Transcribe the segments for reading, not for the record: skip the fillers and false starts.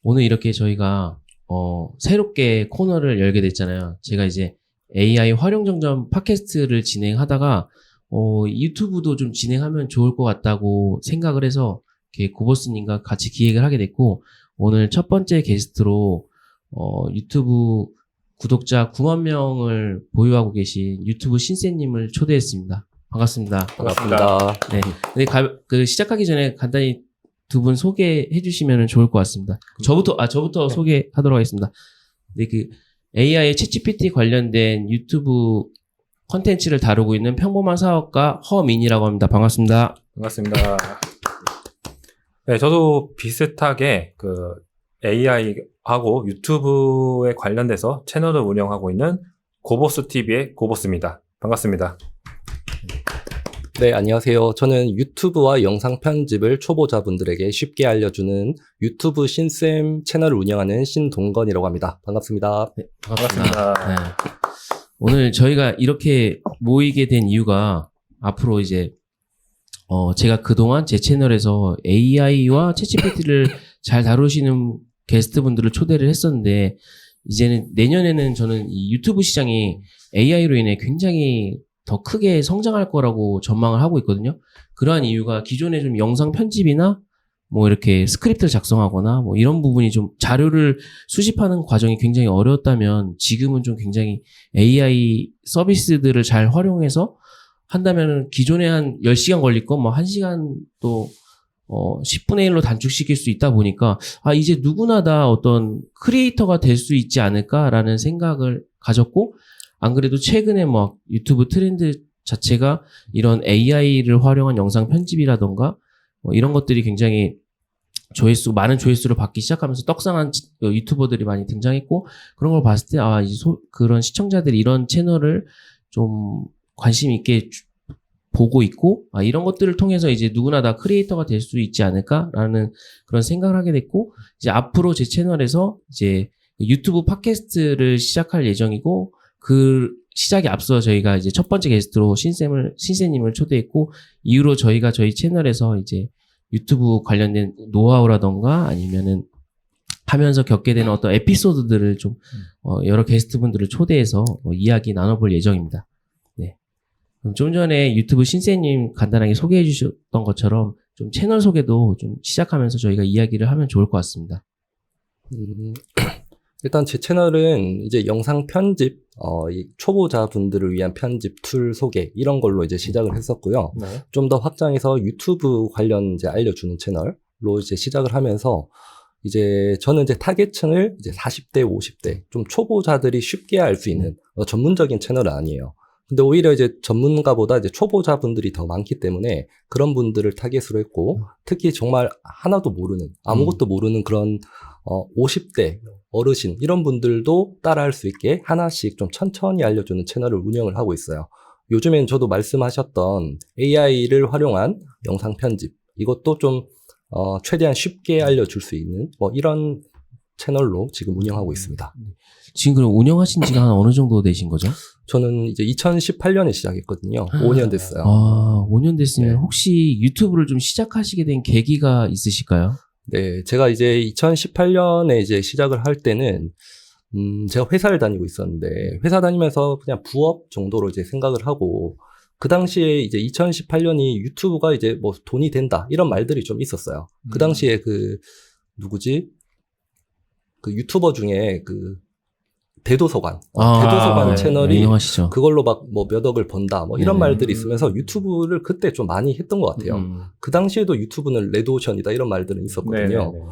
오늘 이렇게 저희가 새롭게 코너를 열게 됐잖아요. 제가 이제 AI 활용정점 팟캐스트를 진행하다가 유튜브도 좀 진행하면 좋을 것 같다고 생각을 해서 이렇게 고버스님과 같이 기획을 하게 됐고, 오늘 첫 번째 게스트로 유튜브 구독자 9만 명을 보유하고 계신 유튜브 신세님을 초대했습니다. 반갑습니다. 반갑습니다. 네. 근데 시작하기 전에 간단히 두 분 소개해 주시면 좋을 것 같습니다. 저부터 소개하도록 하겠습니다. 네, AI 챗GPT 관련된 유튜브 컨텐츠를 다루고 있는 평범한 사업가 허민이라고 합니다. 반갑습니다. 반갑습니다. 네, 저도 비슷하게 AI하고 유튜브에 관련돼서 채널을 운영하고 있는 고보스TV의 고보스입니다. 반갑습니다. 네, 안녕하세요. 저는 유튜브와 영상 편집을 초보자분들에게 쉽게 알려주는 유튜브 신쌤 채널을 운영하는 신동건이라고 합니다. 반갑습니다. 네, 반갑습니다. 네. 오늘 저희가 이렇게 모이게 된 이유가 앞으로 이제 제가 그동안 제 채널에서 AI와 챗GPT를 잘 다루시는 게스트분들을 초대를 했었는데, 이제는 내년에는 저는 이 유튜브 시장이 AI로 인해 굉장히 더 크게 성장할 거라고 전망을 하고 있거든요. 그러한 이유가 기존에 좀 영상 편집이나 뭐 이렇게 스크립트를 작성하거나 뭐 이런 부분이 좀 자료를 수집하는 과정이 굉장히 어려웠다면, 지금은 좀 굉장히 AI 서비스들을 잘 활용해서 한다면은 기존에 한 10시간 걸릴 거 뭐 1시간 또 10분의 1로 단축시킬 수 있다 보니까, 이제 누구나 다 어떤 크리에이터가 될 수 있지 않을까라는 생각을 가졌고, 안 그래도 최근에 뭐 유튜브 트렌드 자체가 이런 AI를 활용한 영상 편집이라던가 뭐 이런 것들이 굉장히 많은 조회수를 받기 시작하면서 떡상한 유튜버들이 많이 등장했고, 그런 걸 봤을 때 그런 시청자들이 이런 채널을 좀 관심 있게 보고 있고, 이런 것들을 통해서 이제 누구나 다 크리에이터가 될 수 있지 않을까라는 그런 생각을 하게 됐고, 이제 앞으로 제 채널에서 이제 유튜브 팟캐스트를 시작할 예정이고, 그 시작에 앞서 저희가 이제 첫 번째 게스트로 신세님을 초대했고, 이후로 저희가 저희 채널에서 이제 유튜브 관련된 노하우라던가 아니면은 하면서 겪게 되는 어떤 에피소드들을 좀 여러 게스트분들을 초대해서 이야기 나눠볼 예정입니다. 네. 그럼 좀 전에 유튜브 신세님 간단하게 소개해 주셨던 것처럼 좀 채널 소개도 좀 시작하면서 저희가 이야기를 하면 좋을 것 같습니다. 일단 제 채널은 이제 영상 편집, 이 초보자분들을 위한 편집 툴 소개, 이런 걸로 이제 시작을 했었고요. 네. 좀 더 확장해서 유튜브 관련 이제 알려주는 채널로 이제 시작을 하면서, 이제 저는 이제 타겟층을 이제 40대, 50대, 좀 초보자들이 쉽게 알 수 있는 전문적인 채널은 아니에요. 근데 오히려 이제 전문가보다 이제 초보자분들이 더 많기 때문에 그런 분들을 타겟으로 했고, 특히 정말 하나도 모르는, 아무것도 모르는 그런 50대 어르신, 이런 분들도 따라할 수 있게 하나씩 좀 천천히 알려주는 채널을 운영을 하고 있어요. 요즘엔 저도 말씀하셨던 AI를 활용한 영상 편집, 이것도 좀 최대한 쉽게 알려줄 수 있는 뭐 이런 채널로 지금 운영하고 있습니다. 지금 그럼 운영하신 지가 한 어느 정도 되신 거죠? 저는 이제 2018년에 시작했거든요. 5년 됐어요. 5년 됐으면 네. 혹시 유튜브를 좀 시작하시게 된 계기가 있으실까요? 네, 제가 이제 2018년에 이제 시작을 할 때는, 제가 회사를 다니고 있었는데, 회사 다니면서 그냥 부업 정도로 이제 생각을 하고, 그 당시에 이제 2018년이 유튜브가 이제 뭐 돈이 된다, 이런 말들이 좀 있었어요. 그 당시에 누구지? 그 유튜버 중에 대도서관 네, 채널이 유명하시죠. 그걸로 막 뭐 몇 억을 번다, 뭐 이런 말들이 있으면서 유튜브를 그때 좀 많이 했던 것 같아요. 그 당시에도 유튜브는 레드오션이다, 이런 말들은 있었거든요. 네네네.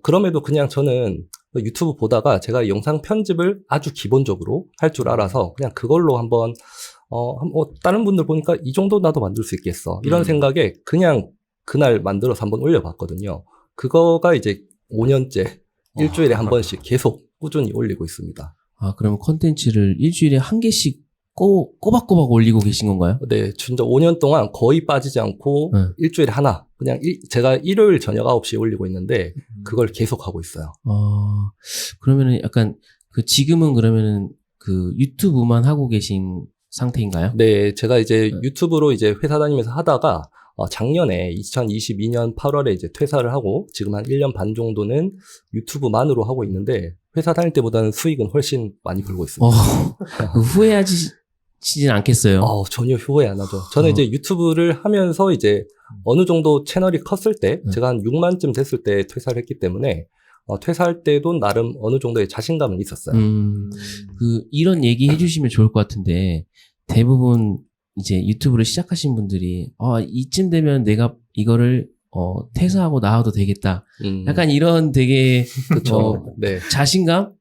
그럼에도 그냥 저는 유튜브 보다가 제가 영상 편집을 아주 기본적으로 할 줄 알아서 그냥 그걸로 한번 다른 분들 보니까 이 정도 나도 만들 수 있겠어, 이런 생각에 그냥 그날 만들어서 한번 올려봤거든요. 그거가 이제 5년째 일주일에 한 번씩 계속 꾸준히 올리고 있습니다. 그러면 컨텐츠를 일주일에 한 개씩 꼬박꼬박 올리고 계신 건가요? 네, 진짜 5년 동안 거의 빠지지 않고 일주일에 하나, 그냥 제가 일요일 저녁 9시에 올리고 있는데 그걸 계속 하고 있어요. 그러면은 약간 지금은 그러면은 유튜브만 하고 계신 상태인가요? 네, 제가 이제 유튜브로 이제 회사 다니면서 하다가 작년에 2022년 8월에 이제 퇴사를 하고 지금 한 1년 반 정도는 유튜브만으로 하고 있는데 회사 다닐 때보다는 수익은 훨씬 많이 벌고 있습니다. 후회하시진 않겠어요? 전혀 후회 안 하죠. 저는 이제 유튜브를 하면서 이제 어느 정도 채널이 컸을 때 제가 한 6만쯤 됐을 때 퇴사를 했기 때문에 퇴사할 때도 나름 어느 정도의 자신감은 있었어요. 이런 얘기 해주시면 좋을 것 같은데, 대부분 이제 유튜브를 시작하신 분들이, 이쯤 되면 내가 이거를, 퇴사하고 나와도 되겠다. 약간 이런 되게, 그렇죠. 네. 자신감?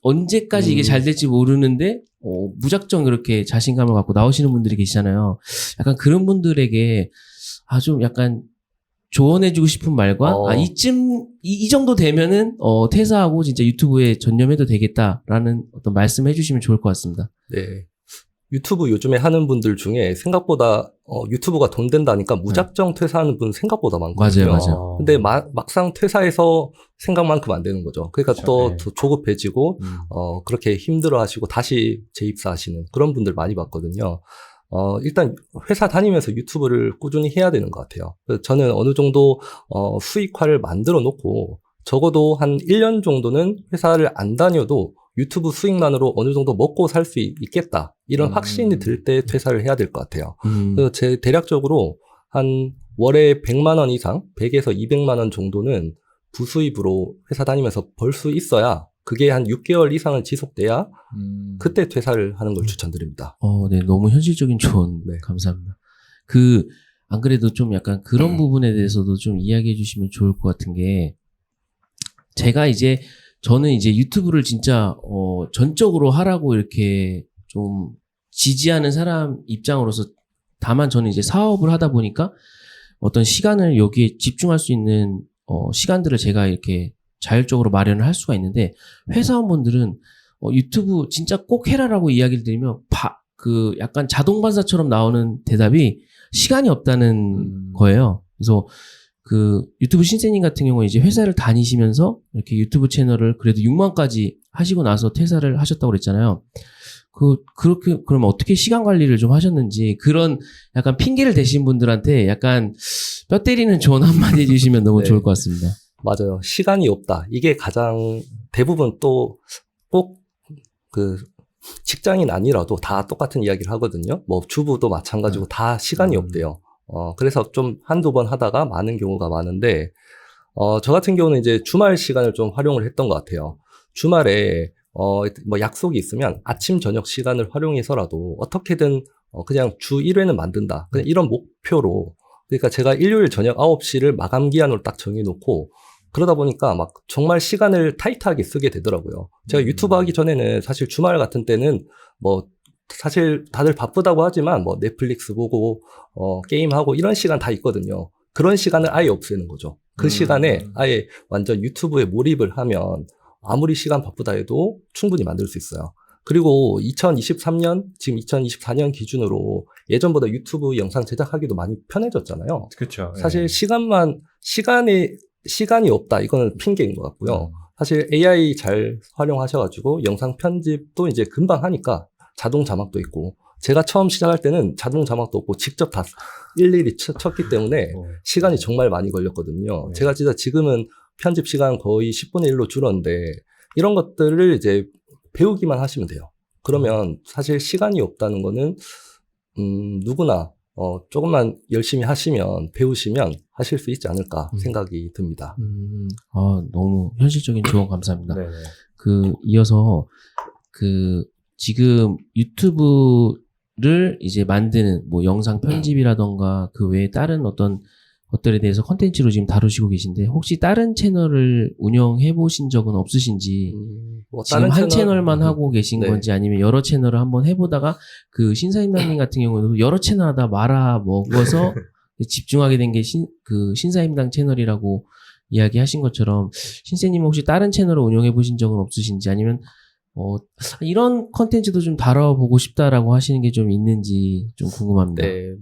언제까지 이게 잘 될지 모르는데, 무작정 그렇게 자신감을 갖고 나오시는 분들이 계시잖아요. 약간 그런 분들에게, 좀 약간, 조언해주고 싶은 말과 이 정도 되면은 퇴사하고 진짜 유튜브에 전념해도 되겠다라는 어떤 말씀 해주시면 좋을 것 같습니다. 네. 유튜브 요즘에 하는 분들 중에 생각보다 유튜브가 돈 된다니까 무작정 퇴사하는 분 생각보다 많거든요. 맞아요. 근데 막상 퇴사해서 생각만큼 안 되는 거죠. 그러니까 또 더 조급해지고 그렇게 힘들어하시고 다시 재입사하시는 그런 분들 많이 봤거든요. 일단 회사 다니면서 유튜브를 꾸준히 해야 되는 것 같아요. 그래서 저는 어느 정도 수익화를 만들어 놓고 적어도 한 1년 정도는 회사를 안 다녀도 유튜브 수익만으로 어느 정도 먹고 살 수 있겠다. 이런 확신이 들 때 퇴사를 해야 될 것 같아요. 그래서 제 대략적으로 한 월에 100만 원 이상, 100에서 200만 원 정도는 부수입으로 회사 다니면서 벌 수 있어야 그게 한 6개월 이상은 지속돼야 그때 퇴사를 하는 걸 추천드립니다. 네, 너무 현실적인 조언 감사합니다. 안 그래도 좀 약간 그런 부분에 대해서도 좀 이야기해 주시면 좋을 것 같은 게, 저는 이제 유튜브를 진짜, 전적으로 하라고 이렇게 좀 지지하는 사람 입장으로서, 다만 저는 이제 사업을 하다 보니까 어떤 시간을 여기에 집중할 수 있는, 시간들을 제가 이렇게 자율적으로 마련을 할 수가 있는데, 회사원분들은 유튜브 진짜 꼭 해라라고 이야기를 드리면 약간 자동 반사처럼 나오는 대답이 시간이 없다는 거예요. 그래서 유튜브 신세님 같은 경우는 이제 회사를 다니시면서 이렇게 유튜브 채널을 그래도 6만까지 하시고 나서 퇴사를 하셨다고 그랬잖아요. 그렇게 그러면 어떻게 시간 관리를 좀 하셨는지, 그런 약간 핑계를 대신 분들한테 약간 뼈 때리는 조언 한마디 해주시면 너무 좋을 것 같습니다. 맞아요. 시간이 없다. 이게 가장 대부분 또 꼭 직장인 아니라도 다 똑같은 이야기를 하거든요. 뭐 주부도 마찬가지고 다 시간이 없대요. 그래서 좀 한두 번 하다가 많은 경우가 많은데, 저 같은 경우는 이제 주말 시간을 좀 활용을 했던 것 같아요. 주말에, 뭐 약속이 있으면 아침, 저녁 시간을 활용해서라도 어떻게든, 그냥 주 1회는 만든다. 그냥 이런 목표로. 그러니까 제가 일요일 저녁 9시를 마감 기한으로 딱 정해놓고, 그러다 보니까 막 정말 시간을 타이트하게 쓰게 되더라고요. 제가 유튜브 하기 전에는 사실 주말 같은 때는 뭐 사실 다들 바쁘다고 하지만 뭐 넷플릭스 보고 게임하고 이런 시간 다 있거든요. 그런 시간을 아예 없애는 거죠. 그 시간에 아예 완전 유튜브에 몰입을 하면 아무리 시간 바쁘다 해도 충분히 만들 수 있어요. 그리고 2023년, 지금 2024년 기준으로 예전보다 유튜브 영상 제작하기도 많이 편해졌잖아요. 그렇죠. 사실 시간이 없다. 이거는 핑계인 것 같고요. 사실 AI 잘 활용하셔가지고 영상 편집도 이제 금방 하니까 자동 자막도 있고, 제가 처음 시작할 때는 자동 자막도 없고 직접 다 일일이 쳤기 때문에 시간이 정말 많이 걸렸거든요. 제가 진짜 지금은 편집 시간 거의 10분의 1로 줄었는데, 이런 것들을 이제 배우기만 하시면 돼요. 그러면 사실 시간이 없다는 거는 누구나 조금만 열심히 하시면, 배우시면 하실 수 있지 않을까 생각이 듭니다. 너무 현실적인 조언 감사합니다. 네네. 이어서 지금 유튜브를 이제 만드는 뭐 영상 편집이라던가 그 외에 다른 어떤 것들에 대해서 컨텐츠로 지금 다루시고 계신데, 혹시 다른 채널을 운영해 보신 적은 없으신지, 지금 한 채널만 하고 계신 건지, 아니면 여러 채널을 한번 해보다가 신사임당님 같은 경우는 여러 채널 하다 말아 먹어서 집중하게 된 게 신사임당 채널이라고 이야기하신 것처럼, 신세님은 혹시 다른 채널을 운영해 보신 적은 없으신지, 아니면 이런 컨텐츠도 좀 다뤄보고 싶다라고 하시는 게 좀 있는지 좀 궁금합니다. 네,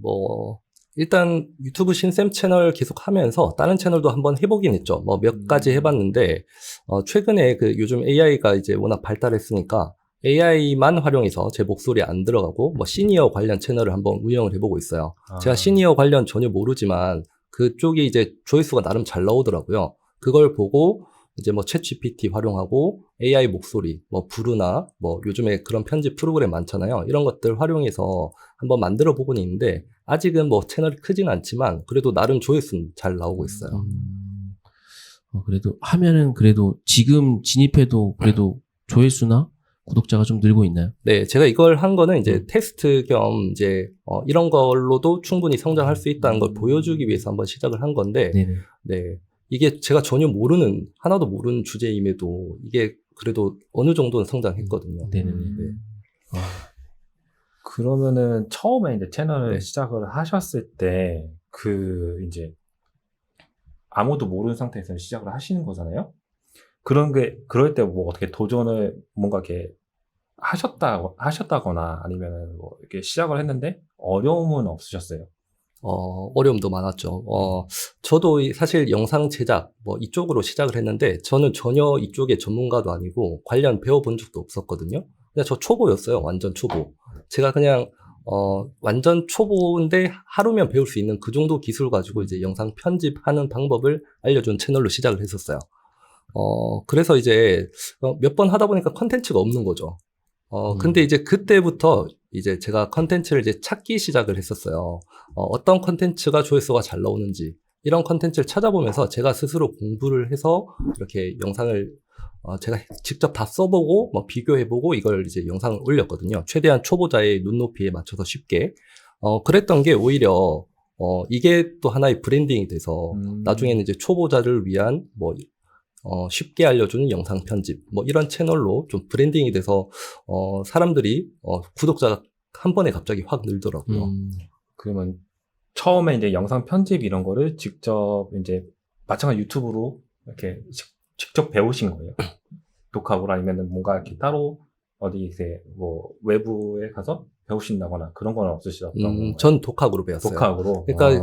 일단 유튜브 신쌤 채널 계속 하면서 다른 채널도 한번 해보긴 했죠. 몇 가지 해봤는데, 최근에 요즘 AI가 이제 워낙 발달했으니까 AI만 활용해서 제 목소리 안 들어가고 뭐 시니어 관련 채널을 한번 운영을 해보고 있어요. 아. 제가 시니어 관련 전혀 모르지만 그쪽이 이제 조회수가 나름 잘 나오더라고요. 그걸 보고 이제 뭐 챗GPT 활용하고 AI 목소리, 뭐 브루나 뭐 요즘에 그런 편집 프로그램 많잖아요. 이런 것들 활용해서 한번 만들어 보고는 있는데 아직은 뭐 채널이 크진 않지만 그래도 나름 조회수는 잘 나오고 있어요. 그래도 하면은 그래도 지금 진입해도 그래도 조회수나 구독자가 좀 늘고 있나요? 네, 제가 이걸 한 거는 이제 테스트 겸 이제 이런 걸로도 충분히 성장할 수 있다는 걸 보여주기 위해서 한번 시작을 한 건데, 네네. 네, 이게 제가 전혀 모르는 하나도 모르는 주제임에도 이게 그래도 어느 정도는 성장했거든요. 네네네. 네. 그러면은 처음에 이제 채널을 네. 시작을 하셨을 때 이제 아무도 모르는 상태에서 시작을 하시는 거잖아요. 그럴 때 뭐 어떻게 도전을 뭔가 이렇게 하셨다거나 아니면 뭐 이렇게 시작을 했는데 어려움은 없으셨어요? 어려움도 많았죠. 저도 사실 영상 제작, 뭐 이쪽으로 시작을 했는데, 저는 전혀 이쪽에 전문가도 아니고, 관련 배워본 적도 없었거든요. 그냥 저 초보였어요. 완전 초보. 제가 그냥, 완전 초보인데 하루면 배울 수 있는 그 정도 기술 가지고 이제 영상 편집하는 방법을 알려준 채널로 시작을 했었어요. 그래서 이제 몇 번 하다 보니까 컨텐츠가 없는 거죠. 근데 이제 그때부터 이제 제가 컨텐츠를 이제 찾기 시작을 했었어요. 어떤 컨텐츠가 조회수가 잘 나오는지, 이런 컨텐츠를 찾아보면서 제가 스스로 공부를 해서 이렇게 영상을 제가 직접 다 써보고 뭐 비교해보고 이걸 이제 영상을 올렸거든요. 최대한 초보자의 눈높이에 맞춰서 쉽게. 그랬던 게 오히려 이게 또 하나의 브랜딩이 돼서 나중에는 이제 초보자를 위한 뭐 쉽게 알려주는 영상 편집, 뭐 이런 채널로 좀 브랜딩이 돼서, 사람들이, 구독자가 한 번에 갑자기 확 늘더라고요. 그러면 처음에 이제 영상 편집 이런 거를 직접 이제 마찬가지 유튜브로 이렇게 직접 배우신 거예요? 독학으로 아니면 뭔가 이렇게 따로 어디 이제 뭐 외부에 가서 배우신다거나 그런 건 없으시던 건가요? 전 독학으로 배웠어요. 독학으로? 그러니까,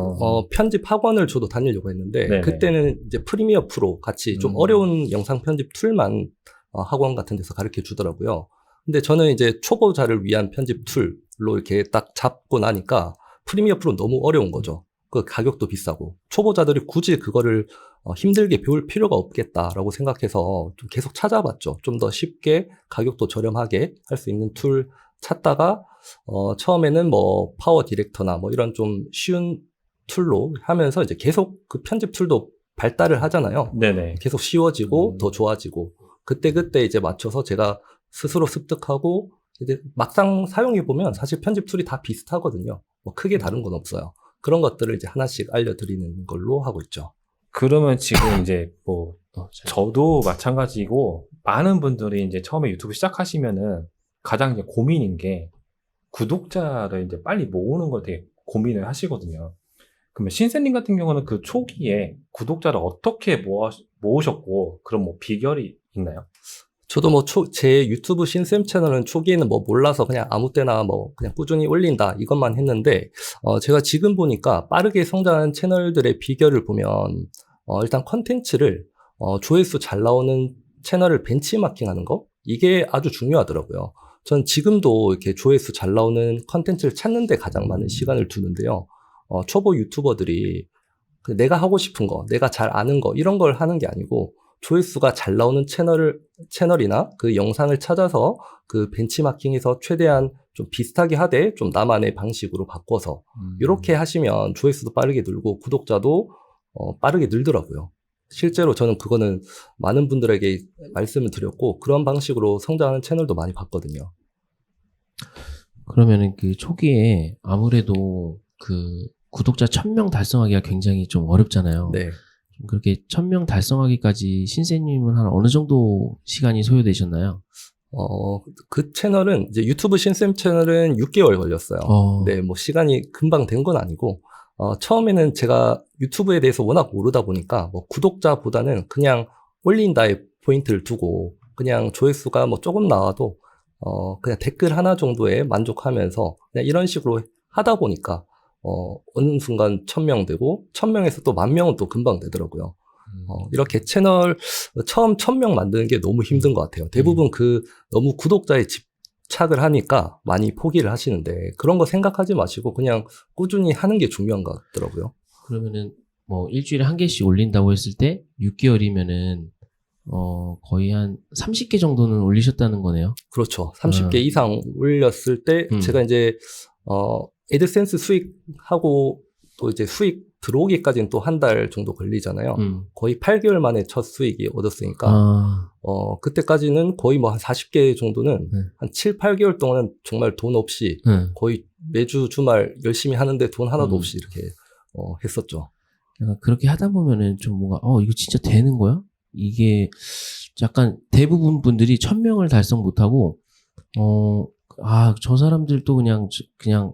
편집 학원을 저도 다니려고 했는데, 네네. 그때는 이제 프리미어 프로 같이 좀 어려운 영상 편집 툴만 학원 같은 데서 가르쳐 주더라고요. 근데 저는 이제 초보자를 위한 편집 툴로 이렇게 딱 잡고 나니까 프리미어 프로 너무 어려운 거죠. 그 가격도 비싸고. 초보자들이 굳이 그거를 힘들게 배울 필요가 없겠다라고 생각해서 좀 계속 찾아봤죠. 좀 더 쉽게 가격도 저렴하게 할 수 있는 툴 찾다가 처음에는 뭐 파워 디렉터나 뭐 이런 좀 쉬운 툴로 하면서 이제 계속 그 편집 툴도 발달을 하잖아요. 네네. 계속 쉬워지고 더 좋아지고 그때 이제 맞춰서 제가 스스로 습득하고 이제 막상 사용해 보면 사실 편집 툴이 다 비슷하거든요. 뭐 크게 다른 건 없어요. 그런 것들을 이제 하나씩 알려드리는 걸로 하고 있죠. 그러면 지금 이제 뭐 저도 마찬가지고 많은 분들이 이제 처음에 유튜브 시작하시면은 가장 이제 고민인 게 구독자를 이제 빨리 모으는 걸 되게 고민을 하시거든요. 그러면 신세님 같은 경우는 그 초기에 구독자를 어떻게 모으셨고 그런 뭐 비결이 있나요? 저도 뭐 제 유튜브 신쌤 채널은 초기에는 뭐 몰라서 그냥 아무 때나 뭐 그냥 꾸준히 올린다 이것만 했는데 제가 지금 보니까 빠르게 성장하는 채널들의 비결을 보면 일단 컨텐츠를 조회수 잘 나오는 채널을 벤치마킹하는 거 이게 아주 중요하더라고요. 전 지금도 이렇게 조회수 잘 나오는 컨텐츠를 찾는 데 가장 많은 시간을 두는데요. 초보 유튜버들이 내가 하고 싶은 거, 내가 잘 아는 거 이런 걸 하는 게 아니고 조회수가 잘 나오는 채널이나 그 영상을 찾아서 그 벤치마킹에서 최대한 좀 비슷하게 하되 좀 나만의 방식으로 바꿔서 이렇게 하시면 조회수도 빠르게 늘고 구독자도 빠르게 늘더라고요. 실제로 저는 그거는 많은 분들에게 말씀을 드렸고 그런 방식으로 성장하는 채널도 많이 봤거든요. 그러면은 그 초기에 아무래도 그 구독자 1000명 달성하기가 굉장히 좀 어렵잖아요. 네. 그렇게 1000명 달성하기까지 신세님은 한 어느 정도 시간이 소요되셨나요? 그 채널은 이제 유튜브 신쌤 채널은 6개월 걸렸어요. 네, 뭐 시간이 금방 된 건 아니고 처음에는 제가 유튜브에 대해서 워낙 모르다 보니까 뭐 구독자보다는 그냥 올린다에 포인트를 두고 그냥 조회수가 뭐 조금 나와도 그냥 댓글 하나 정도에 만족하면서 그냥 이런 식으로 하다 보니까 어느 순간 1000명 되고 1000명에서 또 10,000명은 또 금방 되더라고요. 이렇게 채널 처음 1000명 만드는 게 너무 힘든 것 같아요. 대부분 너무 구독자에 부착을 하니까 많이 포기를 하시는데 그런 거 생각하지 마시고 그냥 꾸준히 하는 게 중요한 것 같더라고요. 그러면은 뭐 일주일에 한 개씩 올린다고 했을 때 6개월이면은 거의 한 30개 정도는 올리셨다는 거네요. 그렇죠. 30개 이상 올렸을 때 제가 이제 애드센스 수익하고 또 이제 수익 들어오기까지는 또 한 달 정도 걸리잖아요. 거의 8개월 만에 첫 수익이 얻었으니까 그때까지는 거의 뭐 한 40개 정도는 한 7, 8개월 동안은 정말 돈 없이 거의 매주 주말 열심히 하는데 돈 하나도 없이 이렇게 했었죠. 약간 그렇게 하다 보면은 좀 뭔가 이거 진짜 되는 거야? 이게 약간 대부분 분들이 1000명을 달성 못하고 저 사람들도 그냥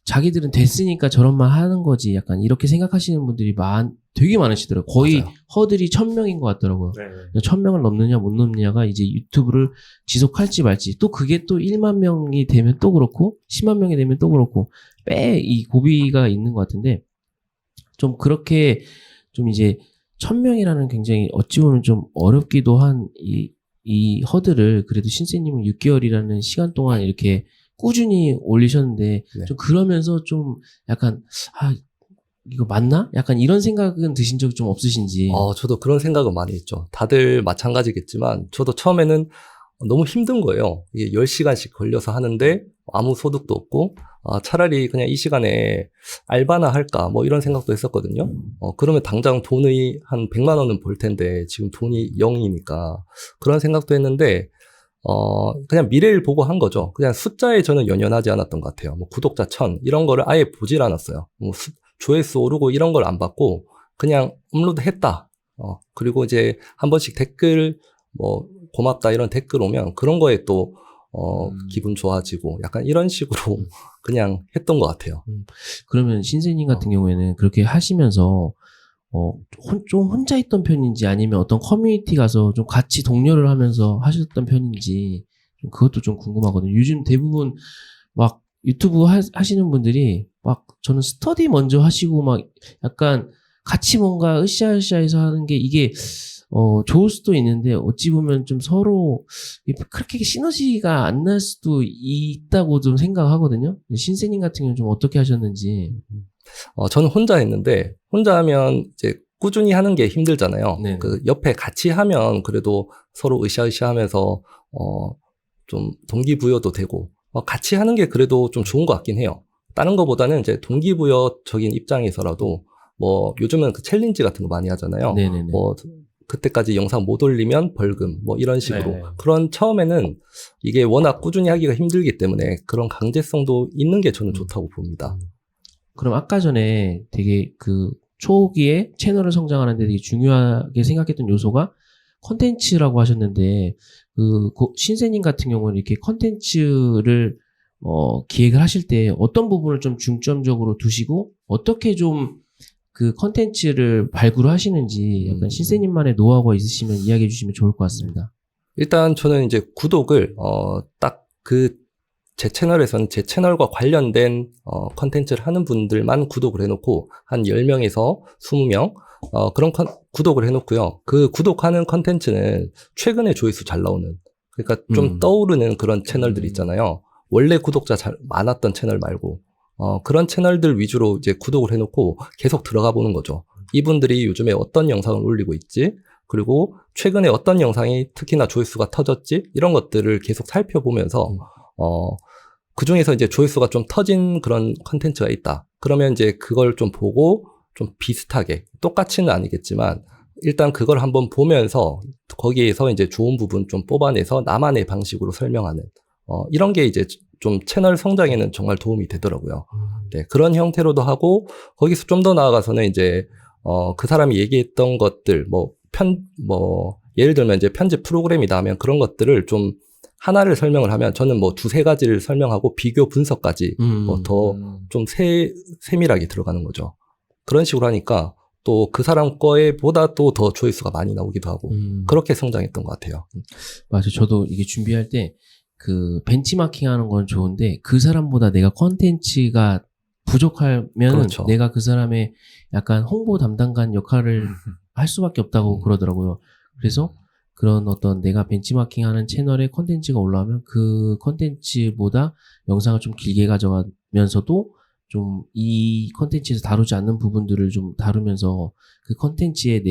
자기들은 됐으니까 저런 말 하는 거지. 약간 이렇게 생각하시는 분들이 되게 많으시더라고요. 거의 맞아요. 허들이 1000명인 것 같더라고요. 네. 1000명을 넘느냐 못 넘느냐가 이제 유튜브를 지속할지 말지. 또 그게 또 1만 명이 되면 또 그렇고 10만 명이 되면 또 그렇고 이 고비가 있는 것 같은데 좀 그렇게 좀 이제 1000명이라는 굉장히 어찌 보면 좀 어렵기도 한 이 허들을 그래도 신세님은 6개월이라는 시간 동안 이렇게 꾸준히 올리셨는데 네. 좀 그러면서 좀 약간 이거 맞나? 약간 이런 생각은 드신 적이 좀 없으신지. 저도 그런 생각은 많이 했죠. 다들 마찬가지겠지만 저도 처음에는 너무 힘든 거예요. 이게 10시간씩 걸려서 하는데 아무 소득도 없고 차라리 그냥 이 시간에 알바나 할까 뭐 이런 생각도 했었거든요. 그러면 당장 돈이 한 100만 원은 벌 텐데 지금 돈이 0이니까 그런 생각도 했는데 그냥 미래를 보고 한 거죠. 그냥 숫자에 저는 연연하지 않았던 것 같아요. 뭐 구독자 1000 이런 거를 아예 보질 않았어요. 뭐 조회수 오르고 이런 걸 안 봤고 그냥 업로드 했다. 그리고 이제 한 번씩 댓글 뭐 고맙다 이런 댓글 오면 그런 거에 또 기분 좋아지고 약간 이런 식으로 그냥 했던 것 같아요. 그러면 신세님 같은 경우에는 그렇게 하시면서 좀 혼자 있던 편인지 아니면 어떤 커뮤니티 가서 좀 같이 독려를 하면서 하셨던 편인지 좀 그것도 좀 궁금하거든요. 요즘 대부분 막 유튜브 하시는 분들이 막 저는 스터디 먼저 하시고 막 약간 같이 뭔가 으쌰으쌰해서 하는 게 이게 좋을 수도 있는데 어찌 보면 좀 서로 그렇게 시너지가 안 날 수도 있다고 좀 생각하거든요. 신세님 같은 경우는 좀 어떻게 하셨는지. 저는 혼자 했는데 혼자 하면 이제 꾸준히 하는 게 힘들잖아요. 네네. 그 옆에 같이 하면 그래도 서로 으쌰으쌰하면서 좀 동기부여도 되고 같이 하는 게 그래도 좀 좋은 것 같긴 해요. 다른 거보다는 이제 동기부여적인 입장에서라도 뭐 요즘은 그 챌린지 같은 거 많이 하잖아요. 네네네. 뭐 그때까지 영상 못 올리면 벌금 뭐 이런 식으로 네. 그런 처음에는 이게 워낙 꾸준히 하기가 힘들기 때문에 그런 강제성도 있는 게 저는 좋다고 봅니다. 그럼 아까 전에 되게 그 초기에 채널을 성장하는데 되게 중요하게 생각했던 요소가 컨텐츠라고 하셨는데 신세님 같은 경우는 이렇게 컨텐츠를 기획을 하실 때 어떤 부분을 좀 중점적으로 두시고 어떻게 좀 그 컨텐츠를 발굴을 하시는지 약간 신세님만의 노하우가 있으시면 이야기해 주시면 좋을 것 같습니다. 일단 저는 이제 구독을 딱 제 채널에서는 제 채널과 관련된 컨텐츠를 하는 분들만 구독을 해놓고 한 10명에서 20명 그런 구독을 해놓고요. 그 구독하는 컨텐츠는 최근에 조회수 잘 나오는 그러니까 좀 떠오르는 그런 채널들 있잖아요. 원래 구독자 잘 많았던 채널 말고 그런 채널들 위주로 이제 구독을 해놓고 계속 들어가 보는 거죠. 이분들이 요즘에 어떤 영상을 올리고 있지? 그리고 최근에 어떤 영상이 특히나 조회수가 터졌지? 이런 것들을 계속 살펴보면서 그 중에서 이제 조회수가 좀 터진 그런 컨텐츠가 있다. 그러면 이제 그걸 좀 보고 좀 비슷하게 똑같이는 아니겠지만 일단 그걸 한번 보면서 거기에서 이제 좋은 부분 좀 뽑아내서 나만의 방식으로 설명하는 이런 게 이제 좀 채널 성장에는 정말 도움이 되더라고요. 네, 그런 형태로도 하고 거기서 좀 더 나아가서는 이제 그 사람이 얘기했던 것들 예를 들면 이제 편집 프로그램이다 하면 그런 것들을 좀 하나를 설명을 하면 저는 뭐 2-3가지를 설명하고 비교 분석까지 뭐 더 좀 세밀하게 들어가는 거죠. 그런 식으로 하니까 또 그 사람 거에 보다 또 더 조회수가 많이 나오기도 하고 그렇게 성장했던 것 같아요. 맞아요. 저도 이게 준비할 때 그 벤치마킹 하는 건 좋은데 그 사람보다 내가 컨텐츠가 부족하면 그렇죠. 내가 그 사람의 약간 홍보 담당관 역할을 할 수밖에 없다고 그러더라고요. 그래서 그런 어떤 내가 벤치마킹하는 채널의 컨텐츠가 올라오면 그 컨텐츠보다 영상을 좀 길게 가져가면서도 좀 이 컨텐츠에서 다루지 않는 부분들을 좀 다루면서 그 컨텐츠에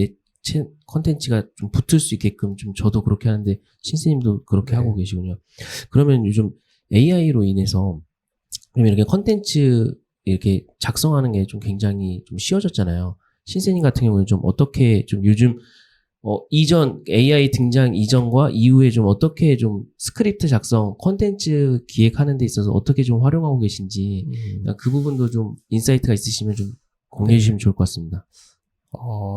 컨텐츠가 좀 붙을 수 있게끔 좀 저도 그렇게 하는데 신스님도 그렇게 네. 하고 계시군요. 그러면 요즘 AI로 인해서 그러면 이렇게 컨텐츠 이렇게 작성하는 게 좀 굉장히 좀 쉬워졌잖아요. 신스님 같은 경우는 좀 어떻게 좀 요즘 이전 AI 등장 이전과 이후에 좀 어떻게 좀 스크립트 작성, 콘텐츠 기획하는 데 있어서 어떻게 좀 활용하고 계신지 그 부분도 좀 인사이트가 있으시면 좀 공유해 주시면 좋을 것 같습니다.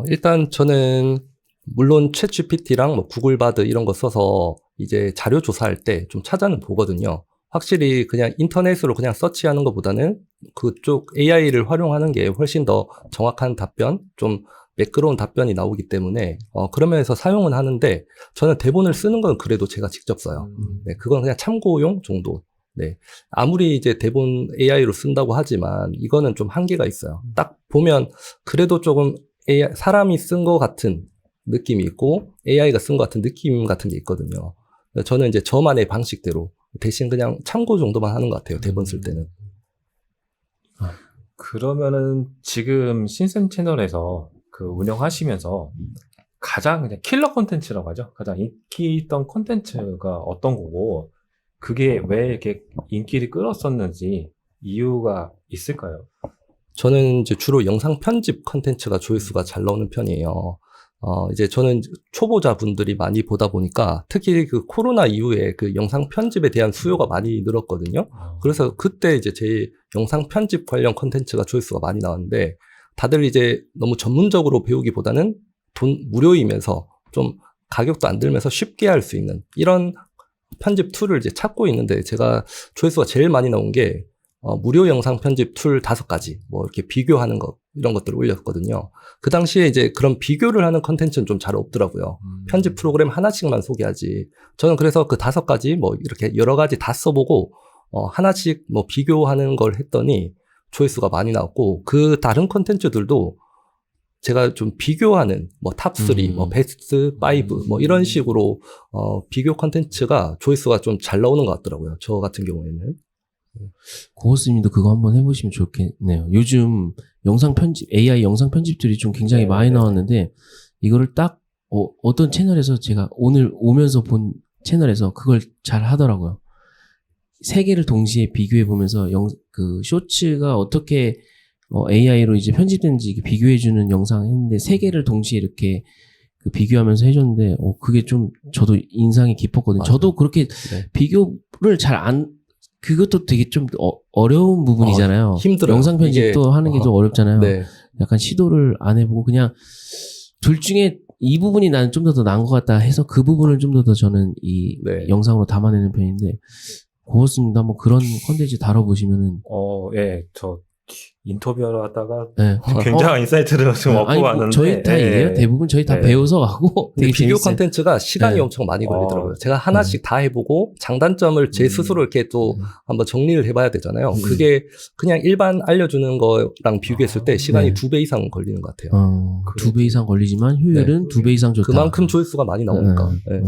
일단 저는 물론 챗GPT랑 뭐 구글 바드 이런 거 써서 이제 자료 조사할 때 좀 찾아는 보거든요. 확실히 그냥 인터넷으로 그냥 서치하는 것보다는 그쪽 AI를 활용하는 게 훨씬 더 정확한 답변, 좀 매끄러운 답변이 나오기 때문에 그런 면에서 사용은 하는데 저는 대본을 쓰는 건 그래도 제가 직접 써요. 네, 그건 그냥 참고용 정도. 네, 아무리 이제 대본 AI로 쓴다고 하지만 이거는 좀 한계가 있어요. 딱 보면 그래도 조금 사람이 쓴 것 같은 느낌이 있고 AI가 쓴 것 같은 느낌 같은 게 있거든요. 저는 이제 저만의 방식대로 대신 그냥 참고 정도만 하는 것 같아요. 대본 쓸 때는. 그러면은 지금 신쌤 채널에서 그 운영하시면서 가장 그냥 킬러 콘텐츠라고 하죠. 가장 인기 있던 콘텐츠가 어떤 거고 그게 왜 이렇게 인기를 끌었었는지 이유가 있을까요? 저는 이제 주로 영상 편집 컨텐츠가 조회수가 잘 나오는 편이에요. 이제 저는 초보자분들이 많이 보다 보니까 특히 그 코로나 이후에 그 영상 편집에 대한 수요가 많이 늘었거든요. 그래서 그때 이제 제 영상 편집 관련 컨텐츠가 조회수가 많이 나왔는데 다들 이제 너무 전문적으로 배우기보다는 무료이면서 좀 가격도 안 들면서 쉽게 할 수 있는 이런 편집 툴을 이제 찾고 있는데 제가 조회수가 제일 많이 나온 게 무료 영상 편집 툴 5가지 뭐 이렇게 비교하는 것 이런 것들을 올렸거든요. 그 당시에 이제 그런 비교를 하는 컨텐츠는 좀 잘 없더라고요. 편집 프로그램 하나씩만 소개하지. 저는 그래서 그 5가지 뭐 이렇게 여러 가지 다 써보고 하나씩 뭐 비교하는 걸 했더니 조회수가 많이 나왔고 그 다른 컨텐츠들도 제가 좀 비교하는 뭐 탑3, 뭐 베스트 5 뭐 이런 식으로 비교 컨텐츠가 조회수가 좀 잘 나오는 것 같더라고요. 저 같은 경우에는. 고호스님도 그거 한번 해보시면 좋겠네요. 요즘 영상 편집, AI 영상 편집들이 좀 굉장히 많이 나왔는데 이거를 딱 어떤 채널에서 제가 오늘 오면서 본 채널에서 그걸 잘 하더라고요. 3개를 동시에 비교해 보면서 그 쇼츠가 어떻게 AI로 이제 편집된지 비교해주는 영상 했는데 3개를 동시에 이렇게 그 비교하면서 해줬는데 그게 좀 저도 인상이 깊었거든요. 맞아요. 저도 그렇게 네. 비교를 그것도 되게 좀 어려운 부분이잖아요. 힘들어요. 영상 편집도 하는 게 좀 어렵잖아요. 네. 약간 시도를 안 해보고 그냥 둘 중에 이 부분이 나는 좀 더 나은 것 같다 해서 그 부분을 좀 더 저는 이 네. 영상으로 담아내는 편인데 고맙습니다. 한번 그런 컨텐츠 다뤄보시면은 예, 저 인터뷰하러 왔다가 네. 굉장한 인사이트를 좀 얻고 아니, 뭐 왔는데 저희 다 이래요. 대부분 저희 다 네. 배워서 가고 근데 되게 비교 재밌어요. 컨텐츠가 시간이 네. 엄청 많이 걸리더라고요. 제가 하나씩 다 해보고 장단점을 제 스스로 이렇게 또 한번 정리를 해봐야 되잖아요. 그게 그냥 일반 알려주는 거랑 비교했을 때 시간이 네. 2배 이상 걸리는 것 같아요. 2배 이상 걸리지만 효율은 2배 이상 좋다. 그만큼 조회수가 많이 나오니까. 네.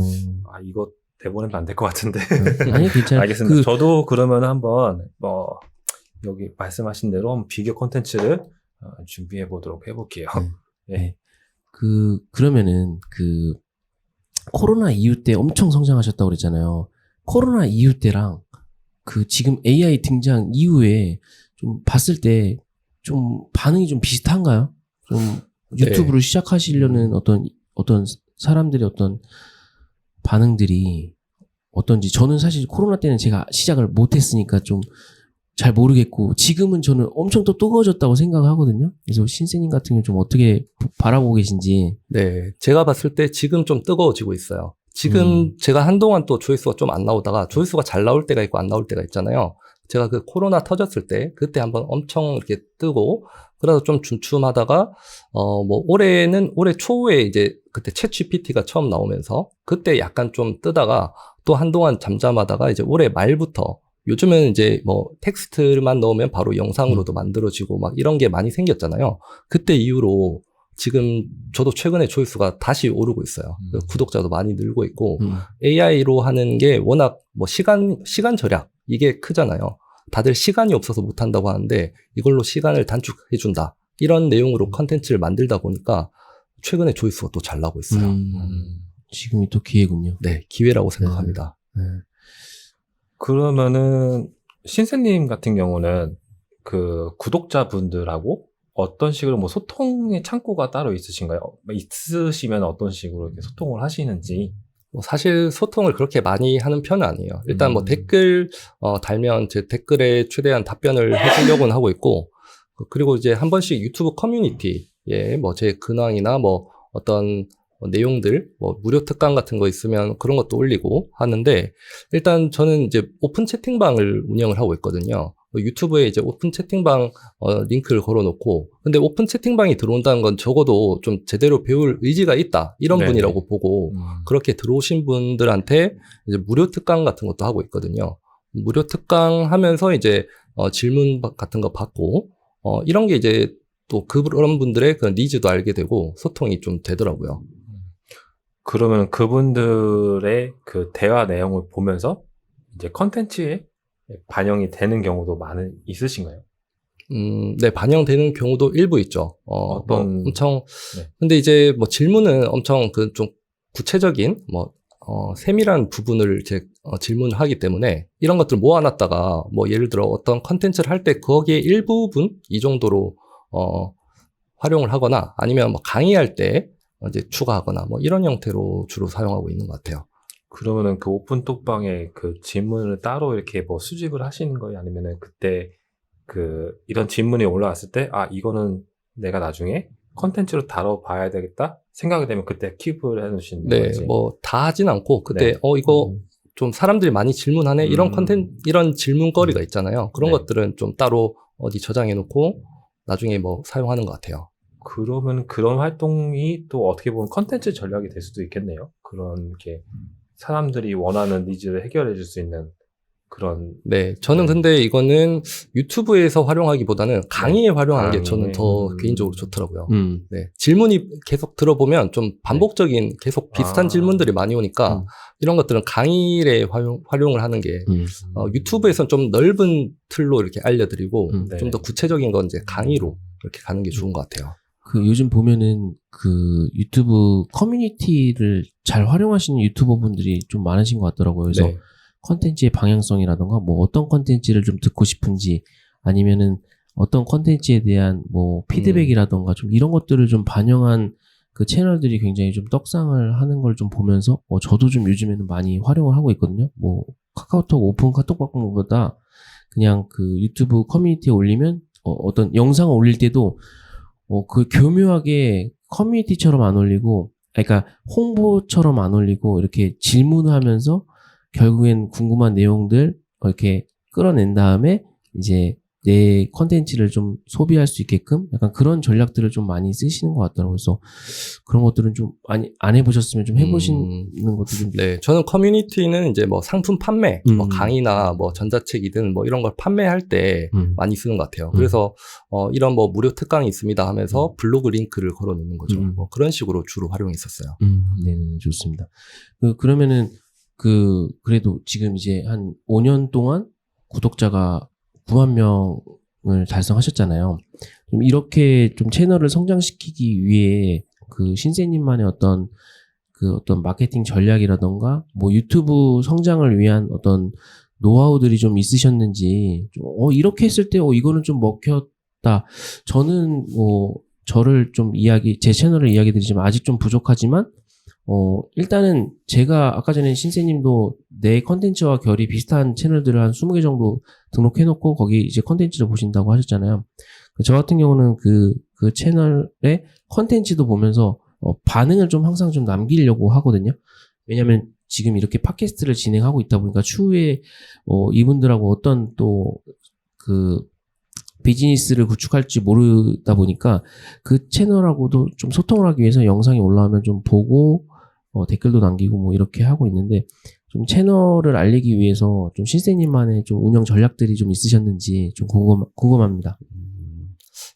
이거 대본은 안 될 것 같은데. 아니 괜찮아요. 알겠습니다. 저도 그러면 한번 여기 말씀하신 대로 한번 비교 콘텐츠를 준비해 보도록 해볼게요. 네. 그러면은 코로나 이후 때 엄청 성장하셨다고 그랬잖아요. 코로나 이후 때랑 지금 AI 등장 이후에 좀 봤을 때 좀 반응이 좀 비슷한가요? 좀 유튜브를 시작하시려는 어떤 사람들의 어떤 반응들이 어떤지. 저는 사실 코로나 때는 제가 시작을 못했으니까 좀 잘 모르겠고 지금은 저는 엄청 또 뜨거워졌다고 생각하거든요. 그래서 신세님 같은 경우 좀 어떻게 바라보고 계신지. 네, 제가 봤을 때 지금 좀 뜨거워지고 있어요. 지금 제가 한동안 또 조회수가 좀 안 나오다가 조회수가 잘 나올 때가 있고 안 나올 때가 있잖아요. 제가 그 코로나 터졌을 때 그때 한번 엄청 이렇게 뜨고 그래서 좀 춤춤하다가 뭐 올해 초에 이제 그때 챗GPT가 처음 나오면서 그때 약간 좀 뜨다가 또 한동안 잠잠하다가 이제 올해 말부터 요즘은 이제 뭐 텍스트만 넣으면 바로 영상으로도 만들어지고 막 이런 게 많이 생겼잖아요. 그때 이후로 지금 저도 최근에 조회수가 다시 오르고 있어요. 구독자도 많이 늘고 있고, 음. AI로 하는 게 워낙 뭐 시간 절약, 이게 크잖아요. 다들 시간이 없어서 못한다고 하는데, 이걸로 시간을 단축해준다. 이런 내용으로 컨텐츠를 만들다 보니까, 최근에 조회수가 또 잘 나고 있어요. 지금이 또 기회군요. 네, 기회라고 생각합니다. 네. 그러면은 신세님 같은 경우는 그 구독자분들하고 어떤 식으로 뭐 소통의 창구가 따로 있으신가요? 있으시면 어떤 식으로 이렇게 소통을 하시는지. 뭐 사실 소통을 그렇게 많이 하는 편은 아니에요. 일단 뭐 댓글 달면 제 댓글에 최대한 답변을 해주려고는 하고 있고, 그리고 이제 한 번씩 유튜브 커뮤니티에 뭐 제 근황이나 뭐 어떤 내용들, 뭐 무료 특강 같은 거 있으면 그런 것도 올리고 하는데, 일단 저는 이제 오픈 채팅방을 운영을 하고 있거든요. 유튜브에 이제 오픈 채팅방 링크를 걸어놓고, 근데 오픈 채팅방이 들어온다는 건 적어도 좀 제대로 배울 의지가 있다, 이런 네네. 분이라고 보고, 그렇게 들어오신 분들한테 이제 무료 특강 같은 것도 하고 있거든요. 무료 특강 하면서 이제 질문 같은 거 받고, 이런 게 이제 또 그런 분들의 그 니즈도 알게 되고 소통이 좀 되더라고요. 그러면 그분들의 그 대화 내용을 보면서 이제 컨텐츠에 반영이 되는 경우도 있으신가요? 네, 반영되는 경우도 일부 있죠. 어떤- 뭐 엄청, 네. 근데 이제 뭐 질문은 엄청 그 좀 구체적인, 세밀한 부분을 질문을 하기 때문에 이런 것들을 모아놨다가 뭐 예를 들어 어떤 컨텐츠를 할 때 거기에 일부분 이 정도로, 활용을 하거나 아니면 뭐 강의할 때 이제 추가하거나 뭐 이런 형태로 주로 사용하고 있는 것 같아요. 그러면은 그 오픈톡방에 그 질문을 따로 이렇게 뭐 수집을 하시는 거예요? 아니면은 그때 그 이런 질문이 올라왔을 때, 이거는 내가 나중에 컨텐츠로 다뤄봐야 되겠다 생각이 되면 그때 킵을 해놓으시는 네, 거지? 뭐 다 하진 않고 그때 네. 이거 좀 사람들이 많이 질문하네 이런 이런 질문거리가 있잖아요. 그런 네. 것들은 좀 따로 어디 저장해 놓고 나중에 뭐 사용하는 것 같아요. 그러면 그런 활동이 또 어떻게 보면 컨텐츠 전략이 될 수도 있겠네요. 그런 게 사람들이 원하는 니즈를 해결해 줄 수 있는 그런. 네, 저는 네. 근데 이거는 유튜브에서 활용하기보다는 강의에 활용하는 게 저는 더 강의에. 개인적으로 좋더라고요. 음. 네, 질문이 계속 들어보면 좀 반복적인 계속 비슷한 질문들이 많이 오니까 이런 것들은 강의에 활용을 하는 게 유튜브에서는 좀 넓은 틀로 이렇게 알려드리고 네. 좀 더 구체적인 건 이제 강의로 이렇게 가는 게 좋은 것 같아요. 그 요즘 보면은 그 유튜브 커뮤니티를 잘 활용하시는 유튜버 분들이 좀 많으신 것 같더라고요. 그래서 네. 컨텐츠의 방향성이라던가 뭐 어떤 컨텐츠를 좀 듣고 싶은지 아니면은 어떤 컨텐츠에 대한 뭐 피드백이라던가 좀 이런 것들을 좀 반영한 그 채널들이 굉장히 좀 떡상을 하는 걸 좀 보면서 저도 좀 요즘에는 많이 활용을 하고 있거든요. 뭐 카카오톡 오픈 카톡방보다 그냥 그 유튜브 커뮤니티에 올리면 어떤 영상을 올릴 때도 그 교묘하게 커뮤니티처럼 안 올리고, 그러니까 홍보처럼 안 올리고 이렇게 질문을 하면서 결국엔 궁금한 내용들 이렇게 끌어낸 다음에 이제 내 컨텐츠를 좀 소비할 수 있게끔 약간 그런 전략들을 좀 많이 쓰시는 것 같더라고요. 그래서 그런 것들은 좀 안 해보셨으면 좀 해보시는 것도 좀. 네, 저는 커뮤니티는 이제 뭐 상품 판매, 뭐 강의나 뭐 전자책이든 뭐 이런 걸 판매할 때 많이 쓰는 것 같아요. 그래서 이런 뭐 무료 특강이 있습니다 하면서 블로그 링크를 걸어 놓는 거죠. 뭐 그런 식으로 주로 활용했었어요. 네, 좋습니다. 그러면은 그래도 지금 이제 한 5년 동안 구독자가 9만 명을 달성하셨잖아요. 좀 이렇게 좀 채널을 성장시키기 위해 그 신세님만의 어떤 마케팅 전략이라던가 뭐 유튜브 성장을 위한 어떤 노하우들이 좀 있으셨는지, 좀 이렇게 했을 때 이거는 좀 먹혔다. 저는 저를 좀 제 채널을 이야기 드리지만 아직 좀 부족하지만 일단은 제가 아까 전에 신세님도 내 컨텐츠와 결이 비슷한 채널들을 한 20개 정도 등록해놓고 거기 이제 컨텐츠를 보신다고 하셨잖아요. 저 같은 경우는 그 채널의 컨텐츠도 보면서 반응을 좀 항상 좀 남기려고 하거든요. 왜냐면 지금 이렇게 팟캐스트를 진행하고 있다 보니까 추후에 이분들하고 어떤 또 그 비즈니스를 구축할지 모르다 보니까 그 채널하고도 좀 소통을 하기 위해서 영상이 올라오면 좀 보고 댓글도 남기고 뭐 이렇게 하고 있는데, 좀 채널을 알리기 위해서 좀 신세님만의 좀 운영 전략들이 좀 있으셨는지 좀 궁금합니다.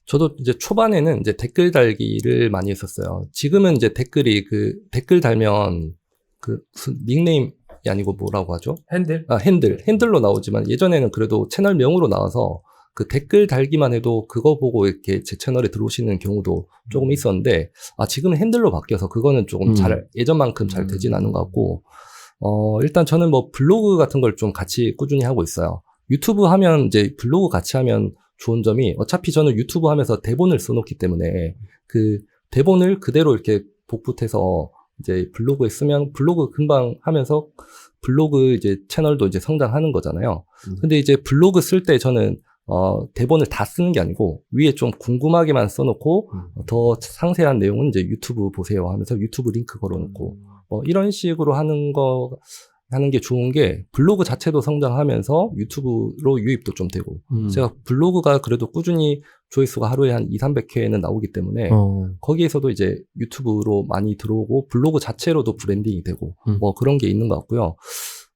저도 이제 초반에는 이제 댓글 달기를 많이 했었어요. 지금은 이제 댓글이 댓글 달면 무슨 닉네임이 아니고 뭐라고 하죠? 핸들? 핸들로 나오지만 예전에는 그래도 채널명으로 나와서 그 댓글 달기만 해도 그거 보고 이렇게 제 채널에 들어오시는 경우도 조금 있었는데, 지금은 핸들로 바뀌어서 그거는 조금 예전만큼 잘 되진 않은 것 같고, 일단 저는 뭐 블로그 같은 걸 좀 같이 꾸준히 하고 있어요. 유튜브 하면 이제 블로그 같이 하면 좋은 점이, 어차피 저는 유튜브 하면서 대본을 써놓기 때문에 그 대본을 그대로 이렇게 복붙해서 이제 블로그에 쓰면 블로그 금방 하면서 블로그 이제 채널도 이제 성장하는 거잖아요. 근데 이제 블로그 쓸 때 저는 대본을 다 쓰는 게 아니고 위에 좀 궁금하게만 써놓고 더 상세한 내용은 이제 유튜브 보세요 하면서 유튜브 링크 걸어놓고 이런 식으로 하는 게 좋은 게 블로그 자체도 성장하면서 유튜브로 유입도 좀 되고 제가 블로그가 그래도 꾸준히 조회수가 하루에 한 200~300회는 나오기 때문에 거기에서도 이제 유튜브로 많이 들어오고 블로그 자체로도 브랜딩이 되고 뭐 그런 게 있는 것 같고요.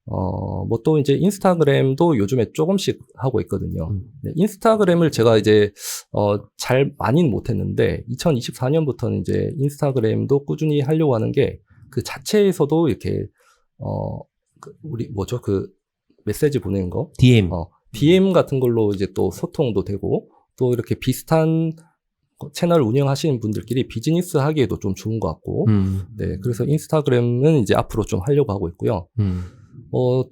뭐 또 이제 인스타그램도 요즘에 조금씩 하고 있거든요. 네, 인스타그램을 제가 이제 잘 많이는 못했는데 2024년부터는 이제 인스타그램도 꾸준히 하려고 하는 게 그 자체에서도 이렇게 우리 뭐죠? 그 메시지 보내는 거? DM 같은 걸로 이제 또 소통도 되고 또 이렇게 비슷한 채널 운영하시는 분들끼리 비즈니스 하기에도 좀 좋은 것 같고 네, 그래서 인스타그램은 이제 앞으로 좀 하려고 하고 있고요.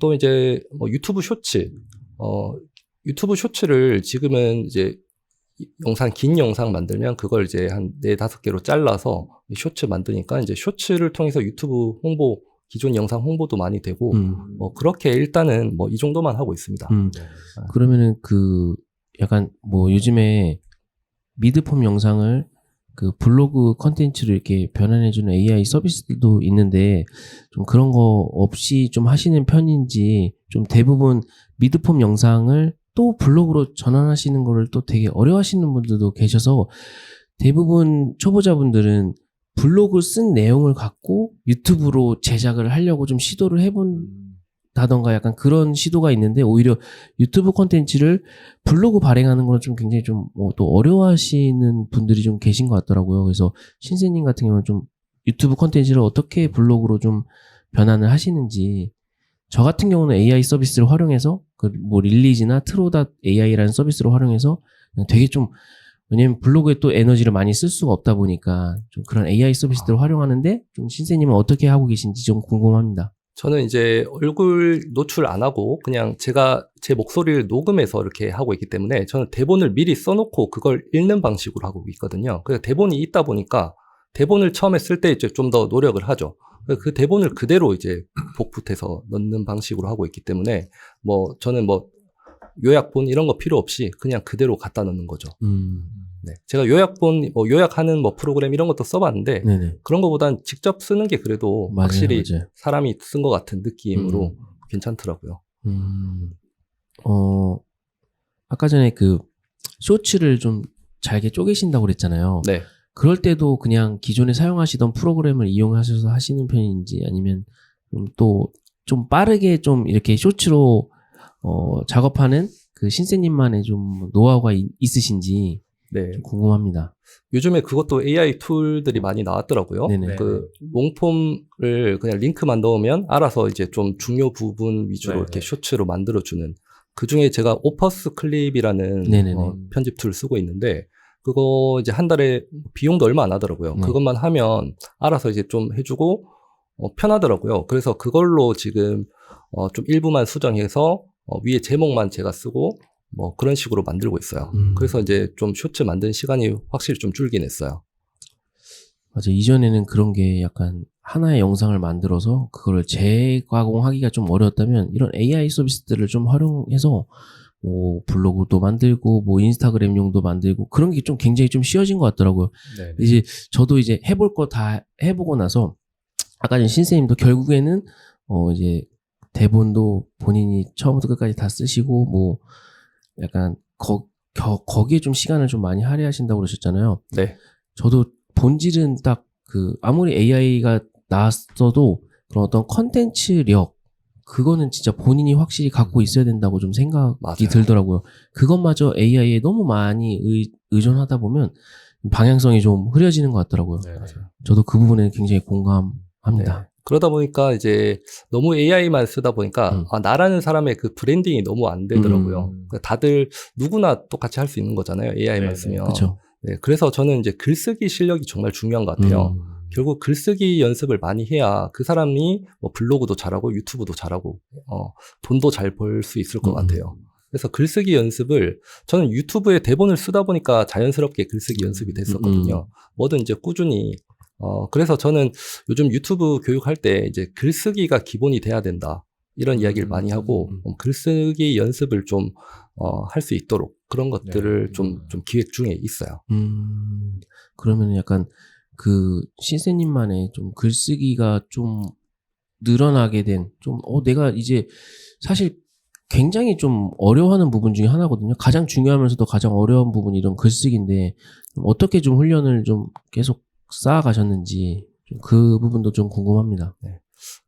또 이제 뭐 유튜브 쇼츠를 지금은 이제 긴 영상 만들면 그걸 이제 한 4~5개로 잘라서 쇼츠 만드니까 이제 쇼츠를 통해서 유튜브 홍보, 기존 영상 홍보도 많이 되고 뭐 그렇게 일단은 뭐 이 정도만 하고 있습니다. 그러면은 약간 뭐 요즘에 미드폼 영상을 블로그 컨텐츠를 이렇게 변환해주는 AI 서비스들도 있는데 좀 그런 거 없이 좀 하시는 편인지, 좀 대부분 미드폼 영상을 또 블로그로 전환하시는 거를 또 되게 어려워하시는 분들도 계셔서, 대부분 초보자분들은 블로그 쓴 내용을 갖고 유튜브로 제작을 하려고 좀 시도를 해본다던가 약간 그런 시도가 있는데, 오히려 유튜브 콘텐츠를 블로그 발행하는 건 좀 굉장히 좀 또 어려워하시는 분들이 좀 계신 것 같더라고요. 그래서 신세님 같은 경우는 좀 유튜브 콘텐츠를 어떻게 블로그로 좀 변환을 하시는지. 저 같은 경우는 AI 서비스를 활용해서 뭐 릴리즈나 트로.ai라는 서비스를 활용해서 되게 좀, 왜냐면 블로그에 또 에너지를 많이 쓸 수가 없다 보니까 좀 그런 AI 서비스들을 활용하는데, 좀 신세님은 어떻게 하고 계신지 좀 궁금합니다. 저는 이제 얼굴 노출 안 하고 그냥 제가 제 목소리를 녹음해서 이렇게 하고 있기 때문에 저는 대본을 미리 써놓고 그걸 읽는 방식으로 하고 있거든요. 그래서 대본이 있다 보니까 대본을 처음에 쓸 때 이제 좀 더 노력을 하죠. 그 대본을 그대로 이제 복붙해서 넣는 방식으로 하고 있기 때문에 뭐 저는 뭐 요약본 이런 거 필요 없이 그냥 그대로 갖다 넣는 거죠. 네. 제가 요약하는 뭐 프로그램 이런 것도 써봤는데 네네. 그런 거보단 직접 쓰는 게 그래도 맞아요, 확실히 맞아요. 사람이 쓴 것 같은 느낌으로 괜찮더라고요. 아까 전에 쇼츠를 좀 잘게 쪼개신다고 그랬잖아요. 네. 그럴 때도 그냥 기존에 사용하시던 프로그램을 이용하셔서 하시는 편인지, 아니면 좀 빠르게 좀 이렇게 쇼츠로 작업하는 신세님만의 좀 노하우가 있으신지 네. 좀 궁금합니다. 요즘에 그것도 AI 툴들이 많이 나왔더라고요. 네네. 그 롱폼을 그냥 링크만 넣으면 알아서 이제 좀 중요 부분 위주로 이렇게 쇼츠로 만들어주는, 그 중에 제가 오퍼스 클립이라는 편집 툴을 쓰고 있는데, 그거 이제 한 달에 비용도 얼마 안 하더라고요. 그것만 하면 알아서 이제 좀 해주고 편하더라고요. 그래서 그걸로 지금 좀 일부만 수정해서 위에 제목만 제가 쓰고 뭐 그런 식으로 만들고 있어요. 그래서 이제 좀 쇼츠 만드는 시간이 확실히 좀 줄긴 했어요. 맞아. 이전에는 그런 게 약간 하나의 영상을 만들어서 그거를 재가공하기가 좀 어려웠다면, 이런 AI 서비스들을 좀 활용해서 뭐 블로그도 만들고 뭐 인스타그램용도 만들고 그런 게 좀 굉장히 좀 쉬워진 것 같더라고요. 네. 이제 저도 이제 해볼 거 다 해보고 나서, 아까 전 신세님도 결국에는 이제 대본도 본인이 처음부터 끝까지 다 쓰시고 뭐 약간 거기에 좀 시간을 좀 많이 할애하신다고 그러셨잖아요. 네. 저도 본질은 딱 아무리 AI가 나왔어도 그런 어떤 컨텐츠력, 그거는 진짜 본인이 확실히 갖고 있어야 된다고 좀 생각이 맞아요. 들더라고요. 그것마저 AI에 너무 많이 의존하다 보면 방향성이 좀 흐려지는 것 같더라고요. 네. 저도 그 부분에 굉장히 공감합니다. 네. 그러다 보니까 이제 너무 AI만 쓰다 보니까 나라는 사람의 그 브랜딩이 너무 안 되더라고요. 그러니까 다들 누구나 똑같이 할 수 있는 거잖아요. AI만 네, 쓰면. 그렇죠. 네, 그래서 저는 이제 글쓰기 실력이 정말 중요한 것 같아요. 결국 글쓰기 연습을 많이 해야 그 사람이 뭐 블로그도 잘하고 유튜브도 잘하고 돈도 잘 벌 수 있을 것 같아요. 그래서 글쓰기 연습을 저는 유튜브에 대본을 쓰다 보니까 자연스럽게 글쓰기 연습이 됐었거든요. 뭐든 이제 꾸준히 그래서 저는 요즘 유튜브 교육할 때 이제 글쓰기가 기본이 돼야 된다. 이런 이야기를 많이 하고 글쓰기 연습을 좀 할 수 있도록 그런 것들을 좀 기획 중에 있어요. 그러면 약간 그 신세님만의 좀 글쓰기가 좀 늘어나게 된 좀 내가 이제 사실 굉장히 좀 어려워하는 부분 중에 하나거든요. 가장 중요하면서도 가장 어려운 부분이 이런 글쓰기인데 어떻게 좀 훈련을 좀 계속 쌓아가셨는지 그 부분도 좀 궁금합니다. 네.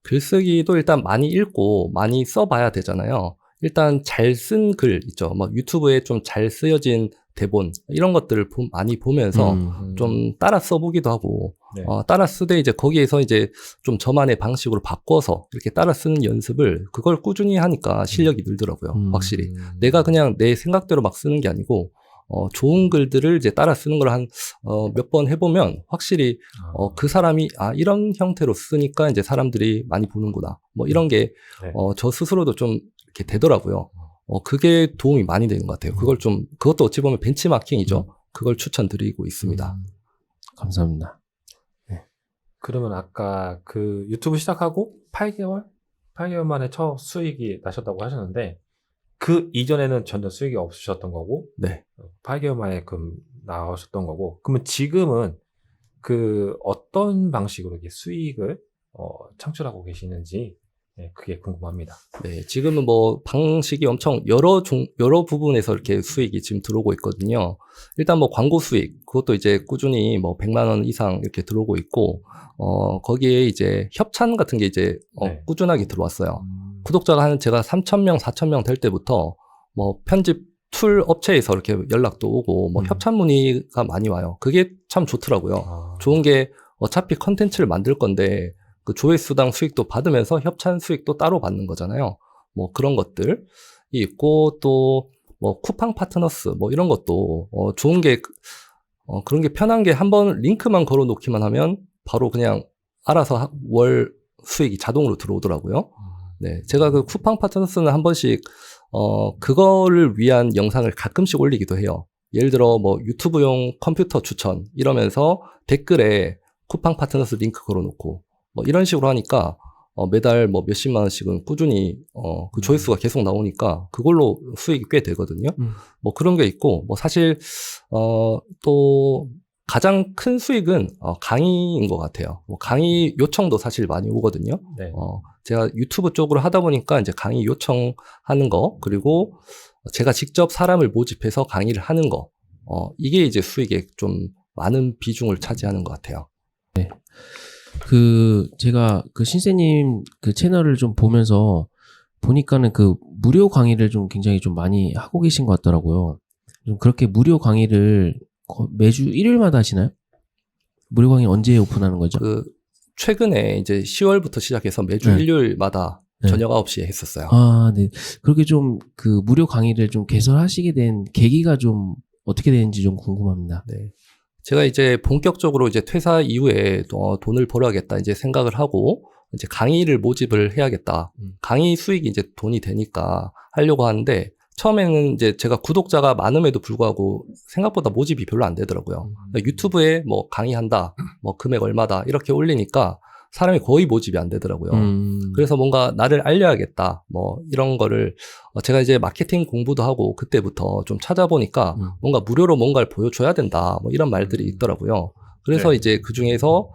글쓰기도 일단 많이 읽고 많이 써봐야 되잖아요. 일단 잘 쓴 글 있죠. 막 유튜브에 좀 잘 쓰여진 대본 이런 것들을 많이 보면서 좀 따라 써보기도 하고 네. 따라 쓰되 이제 거기에서 이제 좀 저만의 방식으로 바꿔서 이렇게 따라 쓰는 연습을 그걸 꾸준히 하니까 실력이 늘더라고요. 확실히 내가 그냥 내 생각대로 막 쓰는 게 아니고 좋은 글들을 이제 따라 쓰는 걸 한 몇 번 해보면 확실히 그 사람이 이런 형태로 쓰니까 이제 사람들이 많이 보는구나 뭐 이런 게 저 스스로도 좀 이렇게 되더라고요. 그게 도움이 많이 되는 것 같아요. 그것도 어찌 보면 벤치마킹이죠. 그걸 추천드리고 있습니다. 감사합니다. 그러면 아까 그 유튜브 시작하고 8개월 만에 첫 수익이 나셨다고 하셨는데 그 이전에는 전혀 수익이 없으셨던 거고 네. 8개월 만에 나오셨던 거고 그러면 지금은 그 어떤 방식으로 이렇게 수익을 창출하고 계시는지 그게 궁금합니다. 네, 지금은 뭐 방식이 엄청 여러 부분에서 이렇게 수익이 지금 들어오고 있거든요. 일단 뭐 광고 수익, 그것도 이제 꾸준히 뭐 100만 원 이상 이렇게 들어오고 있고, 거기에 이제 협찬 같은 게 이제 꾸준하게 들어왔어요. 구독자가 제가 3,000명, 4,000명 될 때부터 뭐 편집 툴 업체에서 이렇게 연락도 오고 뭐 협찬 문의가 많이 와요. 그게 참 좋더라고요. 좋은 게 어차피 컨텐츠를 만들 건데 그 조회수당 수익도 받으면서 협찬 수익도 따로 받는 거잖아요. 뭐 그런 것들이 있고 또 뭐 쿠팡 파트너스 뭐 이런 것도 좋은 게 그런 게 편한 게 한번 링크만 걸어 놓기만 하면 바로 그냥 알아서 월 수익이 자동으로 들어오더라고요. 네, 제가 그 쿠팡 파트너스는 한 번씩 그거를 위한 영상을 가끔씩 올리기도 해요. 예를 들어 뭐 유튜브용 컴퓨터 추천 이러면서 댓글에 쿠팡 파트너스 링크 걸어놓고 뭐 이런 식으로 하니까 매달 뭐 몇십만 원씩은 꾸준히 그 조회수가 계속 나오니까 그걸로 수익이 꽤 되거든요. 뭐 그런 게 있고 뭐 사실 또 가장 큰 수익은 강의인 것 같아요. 뭐 강의 요청도 사실 많이 오거든요. 네. 제가 유튜브 쪽으로 하다 보니까 이제 강의 요청하는 거 그리고 제가 직접 사람을 모집해서 강의를 하는 거 이게 이제 수익에 좀 많은 비중을 차지하는 것 같아요. 네. 제가 그 신세님 그 채널을 좀 보면서 보니까는 그 무료 강의를 좀 굉장히 좀 많이 하고 계신 것 같더라고요. 좀 그렇게 무료 강의를 매주 일요일마다 하시나요? 무료 강의 언제 오픈하는 거죠? 최근에 이제 10월부터 시작해서 매주 일요일마다 저녁 9시에 했었어요. 네. 그렇게 좀 그 무료 강의를 좀 개설하시게 된 계기가 좀 어떻게 되는지 좀 궁금합니다. 네. 제가 이제 본격적으로 이제 퇴사 이후에 돈을 벌어야겠다 이제 생각을 하고 이제 강의를 모집을 해야겠다. 강의 수익이 이제 돈이 되니까 하려고 하는데 처음에는 이제 제가 구독자가 많음에도 불구하고 생각보다 모집이 별로 안 되더라고요. 유튜브에 뭐 강의한다, 뭐 금액 얼마다 이렇게 올리니까 사람이 거의 모집이 안 되더라고요. 그래서 뭔가 나를 알려야겠다. 뭐 이런 거를 제가 이제 마케팅 공부도 하고 그때부터 좀 찾아보니까 뭔가 무료로 뭔가를 보여줘야 된다. 뭐 이런 말들이 있더라고요. 그래서 이제 그 중에서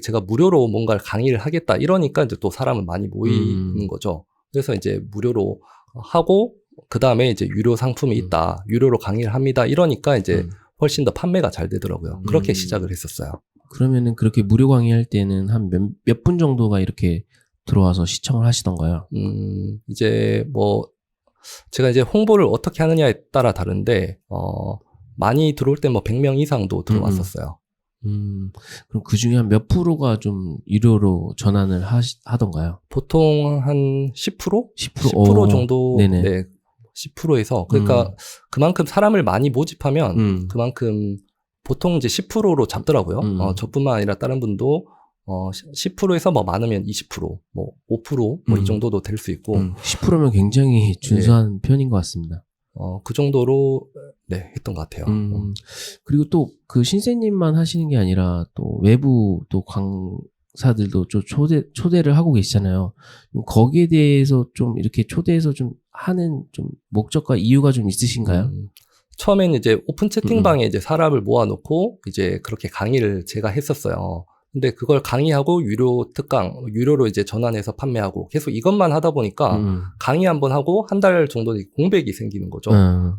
제가 무료로 뭔가를 강의를 하겠다 이러니까 이제 또 사람은 많이 모이는 거죠. 그래서 이제 무료로 하고 그 다음에 이제 유료 상품이 있다. 유료로 강의를 합니다. 이러니까 이제 훨씬 더 판매가 잘 되더라고요. 그렇게 시작을 했었어요. 그러면은 그렇게 무료 강의할 때는 한 몇 분 정도가 이렇게 들어와서 시청을 하시던가요? 이제 뭐 제가 이제 홍보를 어떻게 하느냐에 따라 다른데 많이 들어올 때 뭐 100명 이상도 들어왔었어요. 그럼 그 중에 한 몇 프로가 좀 유료로 전환을 하던가요? 보통 한 10%? 10%? 정도, 네네. 네, 10%에서 그러니까 그만큼 사람을 많이 모집하면 그만큼 보통 이제 10%로 잡더라고요. 저뿐만 아니라 다른 분도 10%에서 뭐 많으면 20%, 뭐 5%, 뭐 이 정도도 될 수 있고 10%면 굉장히 준수한 편인 것 같습니다. 그 정도로 네 했던 것 같아요. 그리고 또 그 신세님만 하시는 게 아니라 또 외부 또 강사들도 좀 초대를 하고 계시잖아요. 거기에 대해서 좀 이렇게 초대해서 좀 하는 좀 목적과 이유가 좀 있으신가요? 처음에는 이제 오픈 채팅방에 이제 사람을 모아놓고 이제 그렇게 강의를 제가 했었어요. 근데 그걸 강의하고 유료 특강, 유료로 이제 전환해서 판매하고 계속 이것만 하다 보니까 강의 한번 하고 한 달 정도 공백이 생기는 거죠.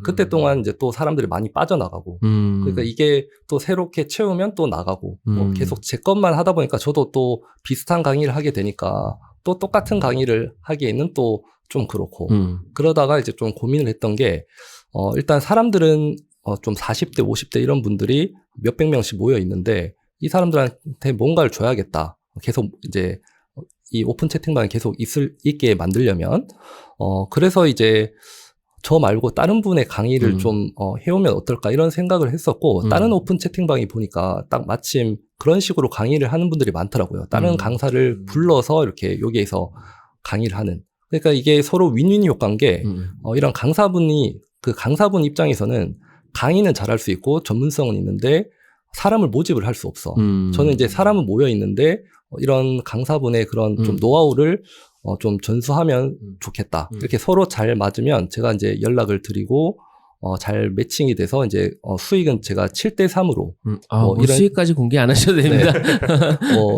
그때 동안 이제 또 사람들이 많이 빠져나가고 그러니까 이게 또 새롭게 채우면 또 나가고 뭐 계속 제 것만 하다 보니까 저도 또 비슷한 강의를 하게 되니까 또 똑같은 강의를 하기에는 또 좀 그렇고 그러다가 이제 좀 고민을 했던 게 일단 사람들은 좀 40대, 50대 이런 분들이 몇백 명씩 모여 있는데 이 사람들한테 뭔가를 줘야겠다. 계속 이제 이 오픈 채팅방에 계속 있게 만들려면 그래서 이제 저 말고 다른 분의 강의를 좀 해오면 어떨까 이런 생각을 했었고 다른 오픈 채팅방이 보니까 딱 마침 그런 식으로 강의를 하는 분들이 많더라고요. 다른 강사를 불러서 이렇게 여기에서 강의를 하는. 그러니까 이게 서로 윈윈 효과인 게 이런 강사분이 그 강사분 입장에서는 강의는 잘할 수 있고 전문성은 있는데 사람을 모집을 할 수 없어. 저는 이제 사람은 모여 있는데 이런 강사분의 그런 좀 노하우를 좀 전수하면 좋겠다. 이렇게 서로 잘 맞으면 제가 이제 연락을 드리고 잘 매칭이 돼서 이제 수익은 제가 7대 3으로 뭐 이런 수익까지 공개 안 하셔도 됩니다.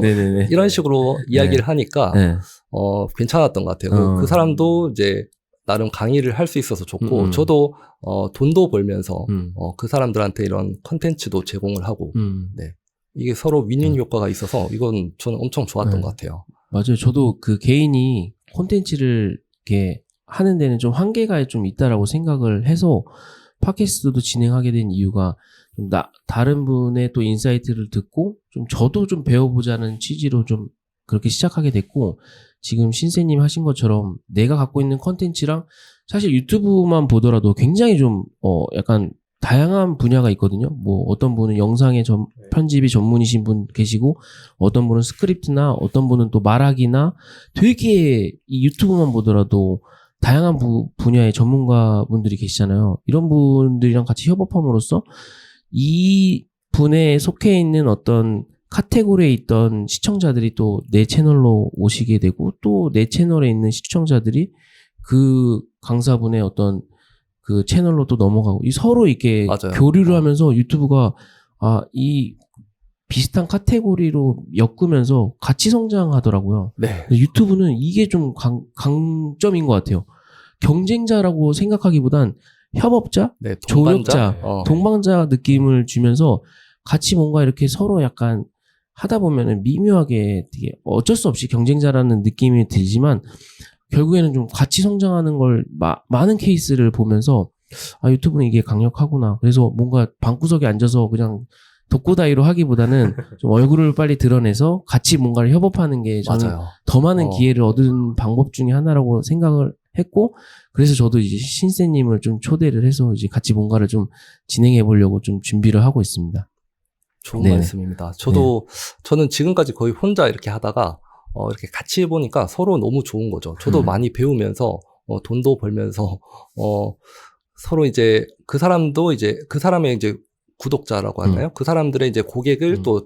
네네네. 이런 식으로 이야기를 하니까 네. 괜찮았던 것 같아요. 그 사람도 이제 나름 강의를 할 수 있어서 좋고 저도 돈도 벌면서 그 사람들한테 이런 컨텐츠도 제공을 하고 네. 이게 서로 윈윈 효과가 있어서 이건 저는 엄청 좋았던 것 같아요. 맞아요. 저도 그 개인이 콘텐츠를 이렇게 하는 데는 좀 한계가 좀 있다라고 생각을 해서 팟캐스트도 진행하게 된 이유가 좀 다른 분의 또 인사이트를 듣고 좀 저도 좀 배워보자는 취지로 좀 그렇게 시작하게 됐고 지금 신세님 하신 것처럼 내가 갖고 있는 컨텐츠랑 사실 유튜브만 보더라도 굉장히 좀 약간 다양한 분야가 있거든요. 뭐 어떤 분은 영상의 편집이 전문이신 분 계시고 어떤 분은 스크립트나 어떤 분은 또 말하기나 되게 이 유튜브만 보더라도 다양한 분야의 전문가분들이 계시잖아요. 이런 분들이랑 같이 협업함으로써 이 분에 속해 있는 어떤 카테고리에 있던 시청자들이 또 내 채널로 오시게 되고 또 내 채널에 있는 시청자들이 그 강사분의 어떤 그 채널로 또 넘어가고 이 서로 이렇게 맞아요. 교류를 하면서 유튜브가 이 비슷한 카테고리로 엮으면서 같이 성장하더라고요. 네. 유튜브는 이게 좀 강점인 것 같아요. 경쟁자라고 생각하기보단 협업자, 네, 조력자, 동반자 느낌을 주면서 같이 뭔가 이렇게 서로 약간 하다 보면은 미묘하게 되게 어쩔 수 없이 경쟁자라는 느낌이 들지만 결국에는 좀 같이 성장하는 걸 많은 케이스를 보면서 유튜브는 이게 강력하구나. 그래서 뭔가 방구석에 앉아서 그냥 독고다이로 하기보다는 좀 얼굴을 빨리 드러내서 같이 뭔가를 협업하는 게 저는 맞아요. 더 많은 기회를 얻은 방법 중에 하나라고 생각을 했고 그래서 저도 이제 신세님을 좀 초대를 해서 이제 같이 뭔가를 좀 진행해 보려고 좀 준비를 하고 있습니다. 좋은 네네. 말씀입니다. 저는 지금까지 거의 혼자 이렇게 하다가 이렇게 같이 해보니까 서로 너무 좋은 거죠. 저도 많이 배우면서 돈도 벌면서 서로 이제 그 사람도 이제 그 사람의 이제 구독자라고 하나요? 그 사람들의 이제 고객을 또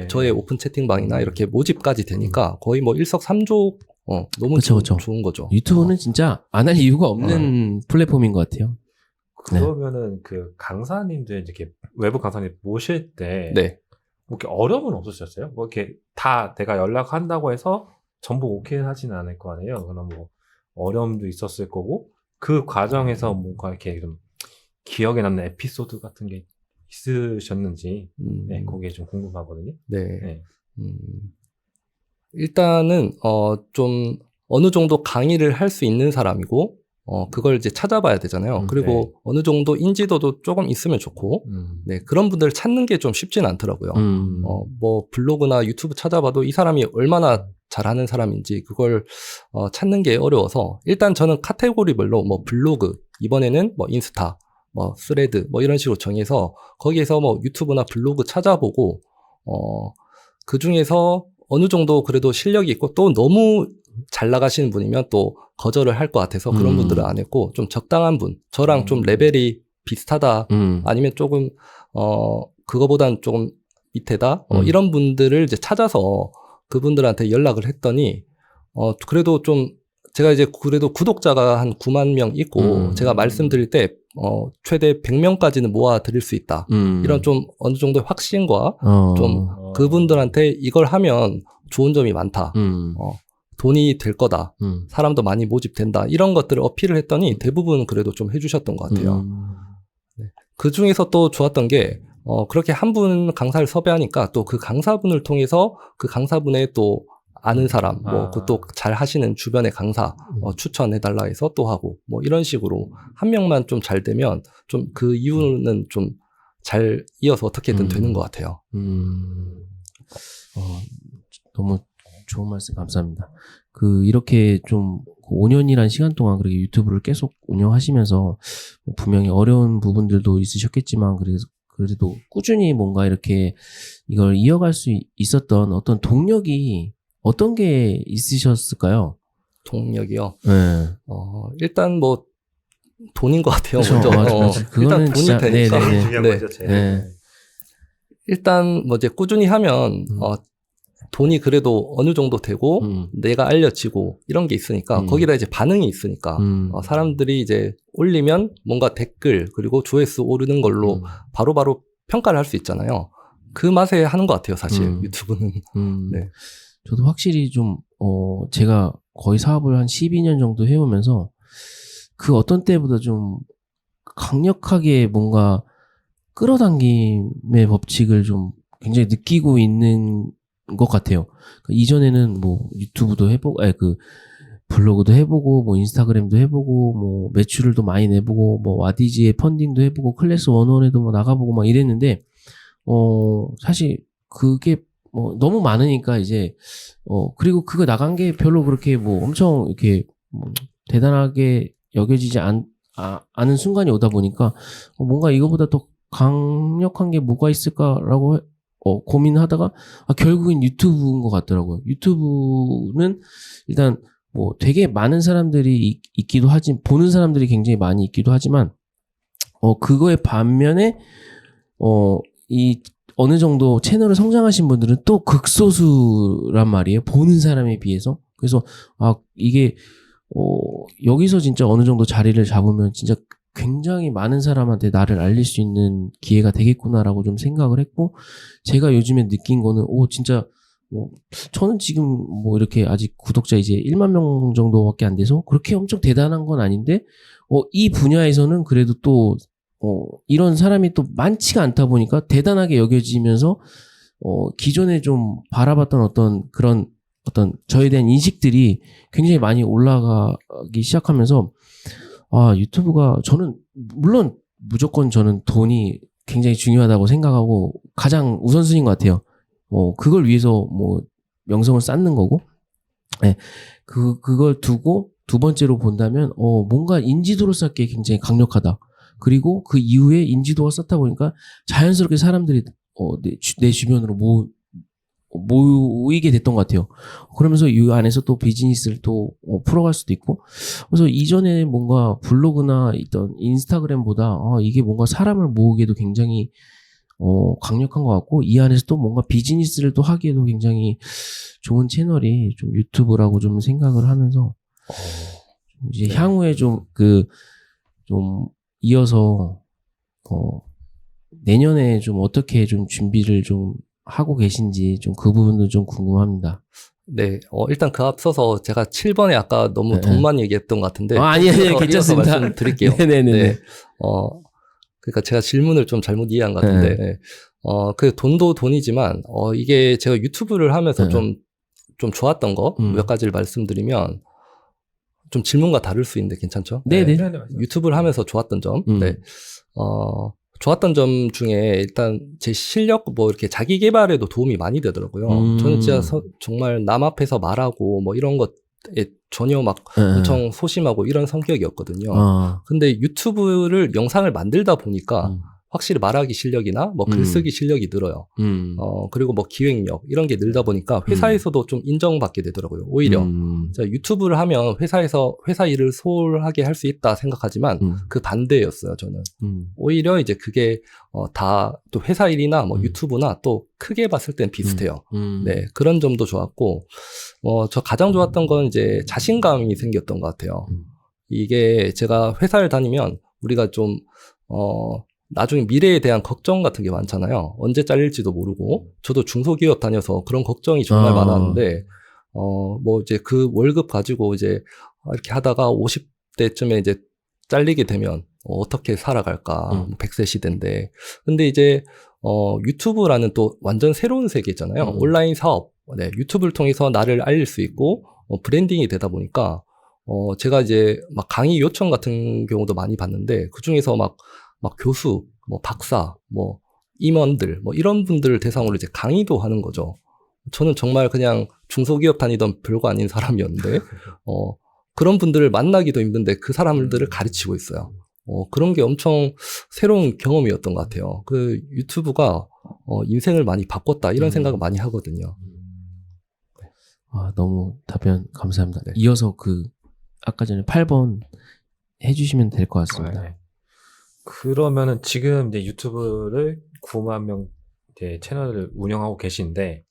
저의 오픈 채팅방이나 이렇게 모집까지 되니까 거의 뭐 일석삼조 너무 그쵸. 좋은 거죠. 유튜브는 진짜 안 할 이유가 없는 플랫폼인 것 같아요. 그러면은 그 강사님들 이렇게 외부 강사님 모실 때 네. 뭐 이렇게 어려움은 없으셨어요? 뭐 이렇게 다 내가 연락한다고 해서 전부 오케이 하지는 않을 거 아니에요? 그럼 뭐 어려움도 있었을 거고 그 과정에서 뭔가 이렇게 좀 기억에 남는 에피소드 같은 게 있으셨는지 네, 그게 좀 궁금하거든요. 네. 네. 일단은 좀 어느 정도 강의를 할 수 있는 사람이고 그걸 이제 찾아봐야 되잖아요. 그리고 네. 어느 정도 인지도도 조금 있으면 좋고 네, 그런 분들을 찾는 게 좀 쉽지는 않더라고요. 뭐 블로그나 유튜브 찾아봐도 이 사람이 얼마나 잘하는 사람인지 그걸 찾는 게 어려워서 일단 저는 카테고리별로 뭐 블로그, 이번에는 뭐 인스타, 뭐 스레드 뭐 이런 식으로 정해서 거기에서 뭐 유튜브나 블로그 찾아보고 그 중에서 어느 정도 그래도 실력이 있고 또 너무 잘 나가시는 분이면 또 거절을 할 것 같아서 그런 분들은 안 했고 좀 적당한 분, 저랑 좀 레벨이 비슷하다 아니면 조금 그거보단 조금 밑에다 이런 분들을 이제 찾아서 그분들한테 연락을 했더니 그래도 좀 제가 이제 그래도 구독자가 한 9만 명 있고 제가 말씀드릴 때 최대 100명까지는 모아 드릴 수 있다. 이런 좀 어느 정도의 확신과 좀 그분들한테 이걸 하면 좋은 점이 많다. 돈이 될 거다. 사람도 많이 모집된다. 이런 것들을 어필을 했더니 대부분 그래도 좀 해주셨던 것 같아요. 네. 그 중에서 또 좋았던 게 그렇게 한 분 강사를 섭외하니까 또 그 강사분을 통해서 그 강사분의 또 아는 사람, 뭐 그것도 잘 하시는 주변의 강사 추천해달라 해서 또 하고 뭐 이런 식으로 한 명만 좀 잘 되면 좀 그 이유는 좀 잘 이어서 어떻게든 되는 것 같아요. 너무 좋은 말씀 감사합니다. 이렇게 좀 5년이란 시간 동안 그렇게 유튜브를 계속 운영하시면서 분명히 어려운 부분들도 있으셨겠지만 그래도 꾸준히 뭔가 이렇게 이걸 이어갈 수 있었던 어떤 동력이 어떤 게 있으셨을까요? 동력이요? 네. 일단 뭐 돈인 것 같아요. 그렇죠. 먼저. 맞아. 그거는 일단 돈이 진짜, 되니까. 네네네. 중요한 네. 거죠, 제일. 네. 일단 뭐 이제 꾸준히 하면 돈이 그래도 어느 정도 되고 내가 알려지고 이런 게 있으니까 거기다 이제 반응이 있으니까 사람들이 이제 올리면 뭔가 댓글 그리고 조회수 오르는 걸로 바로바로 평가를 할 수 있잖아요. 그 맛에 하는 것 같아요, 사실 유튜브는. 네. 저도 확실히 좀 제가 거의 사업을 한 12년 정도 해오면서 그 어떤 때보다 좀 강력하게 뭔가 끌어당김의 법칙을 좀 굉장히 느끼고 있는 것 같아요. 이전에는 뭐 유튜브도 해보고, 블로그도 해보고, 뭐 인스타그램도 해보고, 뭐 매출도 많이 내보고, 뭐 와디지의 펀딩도 해보고, 클래스 101에도 뭐 나가보고 막 이랬는데, 사실 그게 뭐 너무 많으니까 이제, 그리고 그거 나간 게 별로 그렇게 뭐 엄청 이렇게 뭐 대단하게 여겨지지 않은 순간이 오다 보니까, 뭔가 이거보다 더 강력한 게 뭐가 있을까라고 고민하다가 결국엔 유튜브인 것 같더라고요. 유튜브는 일단 뭐 되게 많은 사람들이 있기도 하지 보는 사람들이 굉장히 많이 있기도 하지만 그거의 반면에 이 어느 정도 채널을 성장하신 분들은 또 극소수란 말이에요. 보는 사람에 비해서. 그래서 이게 여기서 진짜 어느 정도 자리를 잡으면 진짜 굉장히 많은 사람한테 나를 알릴 수 있는 기회가 되겠구나라고 좀 생각을 했고, 제가 요즘에 느낀 거는, 진짜, 저는 지금 뭐 이렇게 아직 구독자 이제 1만 명 정도밖에 안 돼서 그렇게 엄청 대단한 건 아닌데, 이 분야에서는 그래도 또, 이런 사람이 또 많지가 않다 보니까 대단하게 여겨지면서, 기존에 좀 바라봤던 어떤 저에 대한 인식들이 굉장히 많이 올라가기 시작하면서, 유튜브가 저는 물론 무조건 저는 돈이 굉장히 중요하다고 생각하고 가장 우선순위인 것 같아요. 그걸 위해서 뭐 명성을 쌓는 거고, 네. 그걸 두고 두 번째로 본다면 뭔가 인지도를 쌓기에 굉장히 강력하다. 그리고 그 이후에 인지도가 쌓다 보니까 자연스럽게 사람들이 내 주변으로 모이게 됐던 것 같아요. 그러면서 이 안에서 또 비즈니스를 또 풀어갈 수도 있고, 그래서 이전에 뭔가 블로그나 있던 인스타그램보다 이게 뭔가 사람을 모으기에도 굉장히 강력한 것 같고, 이 안에서 또 뭔가 비즈니스를 또 하기에도 굉장히 좋은 채널이 좀 유튜브라고 좀 생각을 하면서 이제 향후에 좀 이어서 내년에 좀 어떻게 좀 준비를 좀 하고 계신지 좀 그 부분도 좀 궁금합니다. 네, 일단 그 앞서서 제가 7번에 아까 너무 돈만 얘기했던 것 같은데. 아니에요, 괜찮습니다. 말씀드릴게요. 네네네. 네. 그러니까 제가 질문을 좀 잘못 이해한 것 같은데, 그 돈도 돈이지만, 이게 제가 유튜브를 하면서 좀 좀 좋았던 거 몇 가지를 말씀드리면 좀 질문과 다를 수 있는데 괜찮죠? 네네. 유튜브를 하면서 좋았던 점. 네. 좋았던 점 중에 일단 제 실력 뭐 이렇게 자기 개발에도 도움이 많이 되더라고요. 저는 진짜 정말 남 앞에서 말하고 뭐 이런 것에 전혀 막 엄청 소심하고 이런 성격이었거든요. 근데 유튜브를 영상을 만들다 보니까 확실히 말하기 실력이나 뭐 글쓰기 실력이 늘어요. 그리고 뭐 기획력 이런 게 늘다 보니까 회사에서도 좀 인정받게 되더라고요. 오히려 제가 유튜브를 하면 회사 일을 소홀하게 할 수 있다 생각하지만 그 반대였어요. 저는 오히려 이제 그게 다 또 회사 일이나 뭐 유튜브나 또 크게 봤을 땐 비슷해요. 네, 그런 점도 좋았고 저 가장 좋았던 건 이제 자신감이 생겼던 것 같아요. 이게 제가 회사를 다니면 우리가 좀 나중에 미래에 대한 걱정 같은 게 많잖아요. 언제 잘릴지도 모르고. 저도 중소기업 다녀서 그런 걱정이 정말 많았는데, 뭐 이제 그 월급 가지고 이제 이렇게 하다가 50대쯤에 이제 잘리게 되면 어떻게 살아갈까. 100세 시대인데. 근데 이제, 유튜브라는 또 완전 새로운 세계잖아요. 온라인 사업. 네, 유튜브를 통해서 나를 알릴 수 있고, 브랜딩이 되다 보니까, 제가 이제 막 강의 요청 같은 경우도 많이 봤는데, 그 중에서 막 교수, 뭐 박사, 뭐 임원들, 뭐 이런 분들을 대상으로 이제 강의도 하는 거죠. 저는 정말 그냥 중소기업 다니던 별거 아닌 사람이었는데, 그런 분들을 만나기도 힘든데 그 사람들을 가르치고 있어요. 그런 게 엄청 새로운 경험이었던 것 같아요. 그 유튜브가 인생을 많이 바꿨다 이런 생각을 많이 하거든요. 너무 답변 감사합니다. 네. 이어서 아까 전에 8번 해주시면 될 것 같습니다. 네. 그러면은 지금 이제 유튜브를 9만 명 이제 채널을 운영하고 계신데,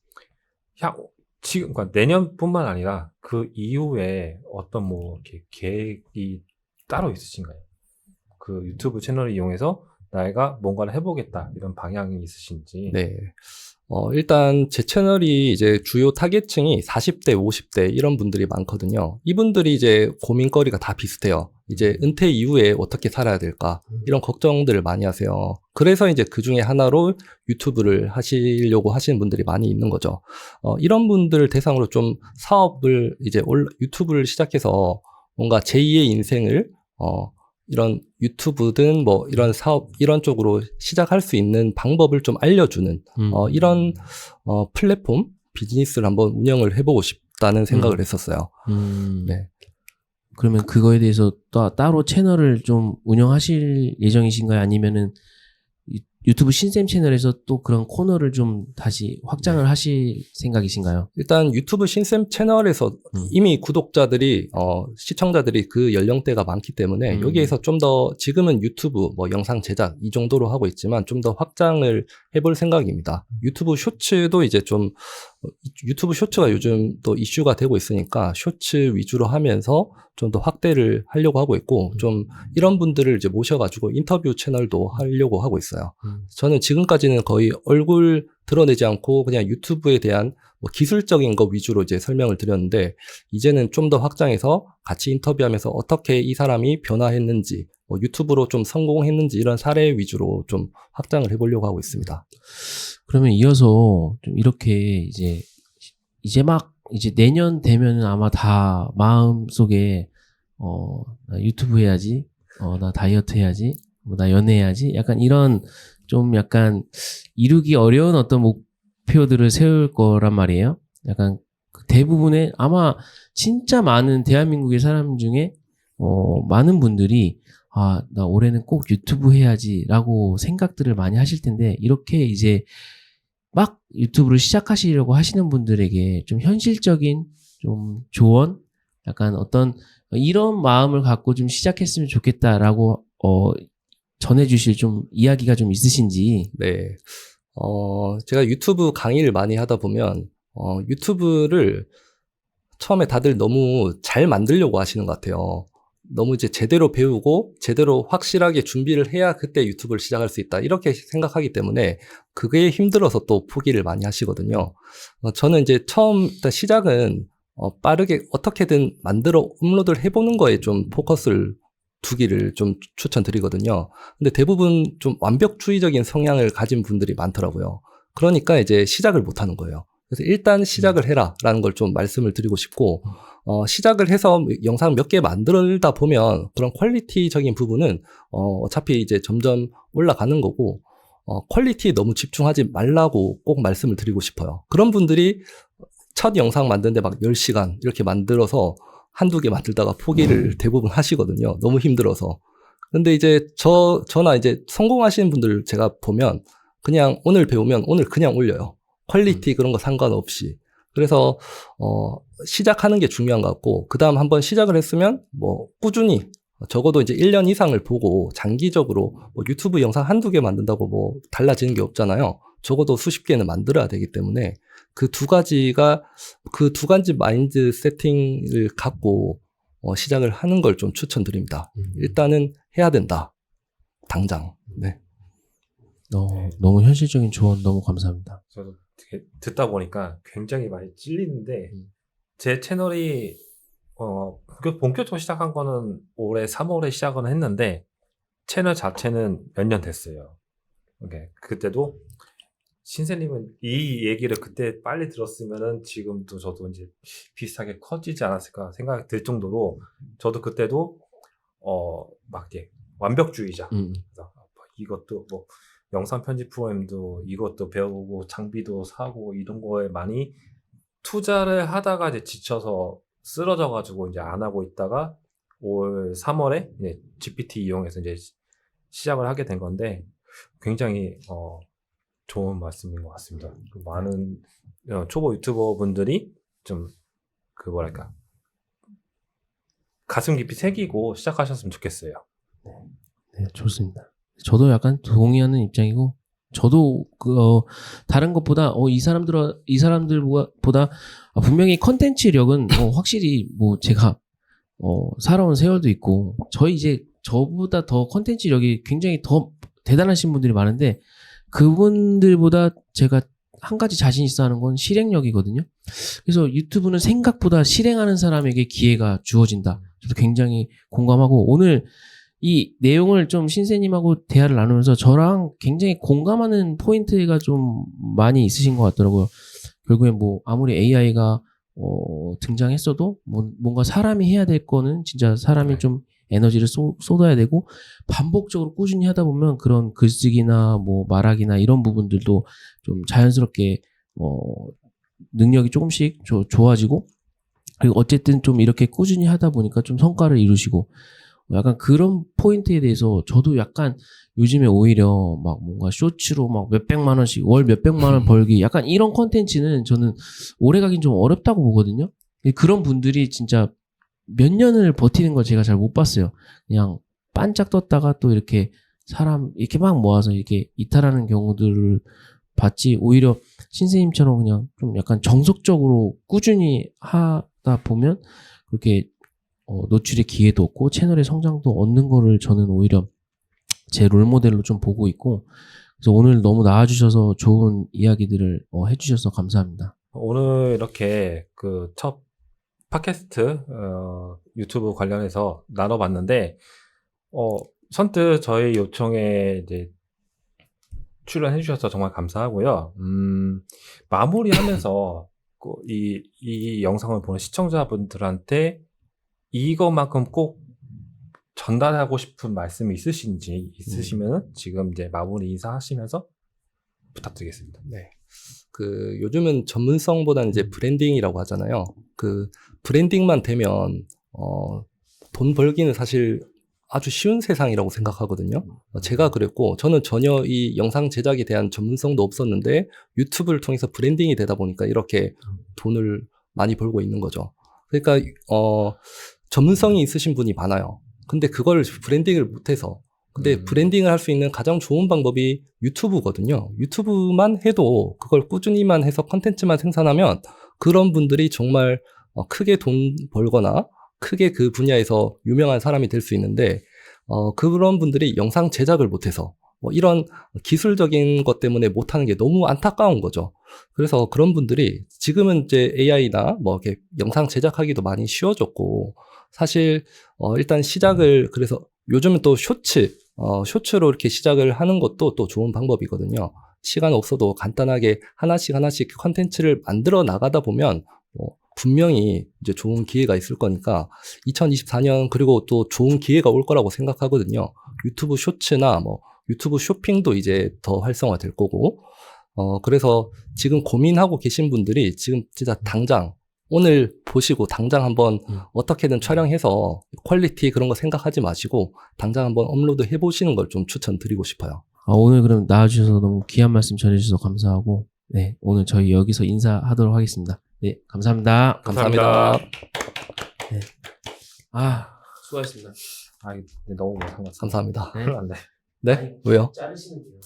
지금, 그러니까 내년뿐만 아니라 그 이후에 어떤 뭐 이렇게 계획이 따로 있으신가요? 그 유튜브 채널을 이용해서 내가 뭔가를 해보겠다 이런 방향이 있으신지. 네. 일단 제 채널이 이제 주요 타겟층이 40대, 50대 이런 분들이 많거든요. 이분들이 이제 고민거리가 다 비슷해요. 이제 은퇴 이후에 어떻게 살아야 될까 이런 걱정들을 많이 하세요. 그래서 이제 그 중에 하나로 유튜브를 하시려고 하시는 분들이 많이 있는 거죠. 이런 분들을 대상으로 좀 사업을 이제 유튜브를 시작해서 뭔가 제2의 인생을 이런 유튜브든 뭐 이런 사업 이런 쪽으로 시작할 수 있는 방법을 좀 알려주는 이런 플랫폼 비즈니스를 한번 운영을 해보고 싶다는 생각을 했었어요. 네. 그러면 그거에 대해서 따로 채널을 좀 운영하실 예정이신가요? 아니면은 유튜브 신쌤 채널에서 또 그런 코너를 좀 다시 확장을 하실 생각이신가요? 일단 유튜브 신쌤 채널에서 이미 구독자들이 시청자들이 그 연령대가 많기 때문에 여기에서 좀 더 지금은 유튜브 뭐 영상 제작 이 정도로 하고 있지만 좀 더 확장을 해볼 생각입니다. 유튜브 쇼츠도 이제 좀 유튜브 쇼츠가 요즘 또 이슈가 되고 있으니까 쇼츠 위주로 하면서 좀 더 확대를 하려고 하고 있고 좀 이런 분들을 이제 모셔가지고 인터뷰 채널도 하려고 하고 있어요. 저는 지금까지는 거의 얼굴 드러내지 않고 그냥 유튜브에 대한 뭐 기술적인 거 위주로 이제 설명을 드렸는데 이제는 좀 더 확장해서 같이 인터뷰하면서 어떻게 이 사람이 변화했는지 뭐 유튜브로 좀 성공했는지 이런 사례 위주로 좀 확장을 해보려고 하고 있습니다. 그러면 이어서 좀 이렇게 이제 막 이제 내년 되면은 아마 다 마음속에 나 유튜브 해야지, 나 다이어트 해야지, 나 연애해야지, 약간 이런 좀 약간 이루기 어려운 어떤 목표들을 세울 거란 말이에요. 약간 대부분의 아마 진짜 많은 대한민국의 사람 중에 많은 분들이 나 올해는 꼭 유튜브 해야지라고 생각들을 많이 하실 텐데 이렇게 이제 막 유튜브를 시작하시려고 하시는 분들에게 좀 현실적인 좀 조언, 약간 어떤 이런 마음을 갖고 좀 시작했으면 좋겠다라고 전해주실 좀 이야기가 좀 있으신지. 네. 제가 유튜브 강의를 많이 하다 보면 유튜브를 처음에 다들 너무 잘 만들려고 하시는 것 같아요. 너무 이제 제대로 배우고 제대로 확실하게 준비를 해야 그때 유튜브를 시작할 수 있다 이렇게 생각하기 때문에 그게 힘들어서 또 포기를 많이 하시거든요. 저는 이제 처음 일단 시작은 빠르게 어떻게든 만들어 업로드를 해보는 거에 좀 포커스를 두기를 좀 추천드리거든요. 근데 대부분 좀 완벽주의적인 성향을 가진 분들이 많더라고요. 그러니까 이제 시작을 못 하는 거예요. 그래서 일단 시작을 해라라는 걸 좀 말씀을 드리고 싶고, 시작을 해서 영상 몇 개 만들다 보면 그런 퀄리티적인 부분은 어차피 이제 점점 올라가는 거고, 퀄리티에 너무 집중하지 말라고 꼭 말씀을 드리고 싶어요. 그런 분들이 첫 영상 만드는데 막 10시간 이렇게 만들어서 한두 개 만들다가 포기를 대부분 하시거든요. 너무 힘들어서. 근데 이제 저나 이제 성공하시는 분들 제가 보면 그냥 오늘 배우면 오늘 그냥 올려요. 퀄리티 그런 거 상관없이. 그래서 시작하는 게 중요한 것 같고, 그 다음 한번 시작을 했으면 뭐 꾸준히 적어도 이제 1년 이상을 보고 장기적으로 뭐 유튜브 영상 한두 개 만든다고 뭐 달라지는 게 없잖아요. 적어도 수십 개는 만들어야 되기 때문에 그 두 가지 마인드 세팅을 갖고 시작을 하는 걸 좀 추천드립니다. 일단은 해야 된다. 당장. 네. 너무 현실적인 조언 너무 감사합니다. 저도 되게 듣다 보니까 굉장히 많이 찔리는데 제 채널이 본격적으로 시작한 거는 올해 3월에 시작은 했는데 채널 자체는 몇 년 됐어요. 그때도 신세님은 이 얘기를 그때 빨리 들었으면은 지금도 저도 이제 비슷하게 커지지 않았을까 생각이 들 정도로 저도 그때도 막 이제 완벽주의자. 그래서 이것도 뭐 영상 편집 프로그램도 이것도 배우고 장비도 사고 이런 거에 많이 투자를 하다가 이제 지쳐서 쓰러져가지고 이제 안 하고 있다가 올 3월에 이제 GPT 이용해서 이제 시작을 하게 된 건데 굉장히 좋은 말씀인 것 같습니다. 많은 초보 유튜버 분들이 좀 뭐랄까 가슴 깊이 새기고 시작하셨으면 좋겠어요. 네, 좋습니다. 저도 약간 동의하는 입장이고, 저도 다른 것보다 이 사람들보다 분명히 컨텐츠력은 확실히 뭐 제가 살아온 세월도 있고, 저보다 더 컨텐츠력이 굉장히 더 대단하신 분들이 많은데, 그분들보다 제가 한 가지 자신 있어 하는 건 실행력이거든요. 그래서 유튜브는 생각보다 실행하는 사람에게 기회가 주어진다. 저도 굉장히 공감하고, 오늘 이 내용을 좀 신세님하고 대화를 나누면서 저랑 굉장히 공감하는 포인트가 좀 많이 있으신 것 같더라고요. 결국엔 뭐 아무리 AI가 등장했어도 뭔가 사람이 해야 될 거는 진짜 사람이 좀 에너지를 쏟아야 되고, 반복적으로 꾸준히 하다 보면 그런 글쓰기나 뭐 말하기나 이런 부분들도 좀 자연스럽게 능력이 조금씩 좋아지고, 그리고 어쨌든 좀 이렇게 꾸준히 하다 보니까 좀 성과를 이루시고, 약간 그런 포인트에 대해서 저도 약간 요즘에 오히려 막 뭔가 쇼츠로 막 몇백만 원씩 월 몇백만 원 벌기, 약간 이런 컨텐츠는 저는 오래 가긴 좀 어렵다고 보거든요. 그런 분들이 진짜 몇 년을 버티는 걸 제가 잘 못 봤어요. 그냥 반짝 떴다가 또 이렇게 사람 이렇게 막 모아서 이렇게 이탈하는 경우들을 봤지, 오히려 신세님처럼 그냥 좀 약간 정석적으로 꾸준히 하다 보면 그렇게 노출의 기회도 없고 채널의 성장도 얻는 거를 저는 오히려 제 롤모델로 좀 보고 있고, 그래서 오늘 너무 나와주셔서 좋은 이야기들을 해주셔서 감사합니다. 오늘 이렇게 첫 팟캐스트 유튜브 관련해서 나눠봤는데 선뜻 저희 요청에 이제 출연해 주셔서 정말 감사하고요. 마무리하면서 이 영상을 보는 시청자분들한테 이것만큼 꼭 전달하고 싶은 말씀이 있으시면 지금 이제 마무리 인사하시면서 부탁드리겠습니다. 네. 요즘은 전문성보다는 이제 브랜딩이라고 하잖아요. 브랜딩만 되면 돈 벌기는 사실 아주 쉬운 세상이라고 생각하거든요. 제가 그랬고, 저는 전혀 이 영상 제작에 대한 전문성도 없었는데 유튜브를 통해서 브랜딩이 되다 보니까 이렇게 돈을 많이 벌고 있는 거죠. 그러니까 전문성이 있으신 분이 많아요. 근데 그걸 브랜딩을 못해서, 근데 브랜딩을 할 수 있는 가장 좋은 방법이 유튜브거든요. 유튜브만 해도 그걸 꾸준히만 해서 컨텐츠만 생산하면 그런 분들이 정말 크게 돈 벌거나 크게 그 분야에서 유명한 사람이 될 수 있는데, 그런 분들이 영상 제작을 못해서 이런 기술적인 것 때문에 못하는 게 너무 안타까운 거죠. 그래서 그런 분들이 지금은 이제 AI나 이렇게 영상 제작하기도 많이 쉬워졌고, 사실 일단 시작을, 그래서 요즘은 또 쇼츠로 이렇게 시작을 하는 것도 또 좋은 방법이거든요. 시간 없어도 간단하게 하나씩 컨텐츠를 만들어 나가다 보면 분명히 이제 좋은 기회가 있을 거니까 2024년 그리고 또 좋은 기회가 올 거라고 생각하거든요. 유튜브 쇼츠나 뭐 유튜브 쇼핑도 이제 더 활성화될 거고 그래서 지금 고민하고 계신 분들이 지금 진짜 당장 오늘 보시고 당장 한번 어떻게든 촬영해서 퀄리티 그런 거 생각하지 마시고 당장 한번 업로드 해보시는 걸 좀 추천드리고 싶어요. 오늘 그럼 나와주셔서 너무 귀한 말씀 전해주셔서 감사하고, 네, 오늘 저희 여기서 인사하도록 하겠습니다. 네, 감사합니다. 감사합니다. 네. 수고하셨습니다. 아, 근데 너무 못한 것 같아요. 감사합니다. 네. 큰일 났네. 네? 왜요? 자르시면 돼요.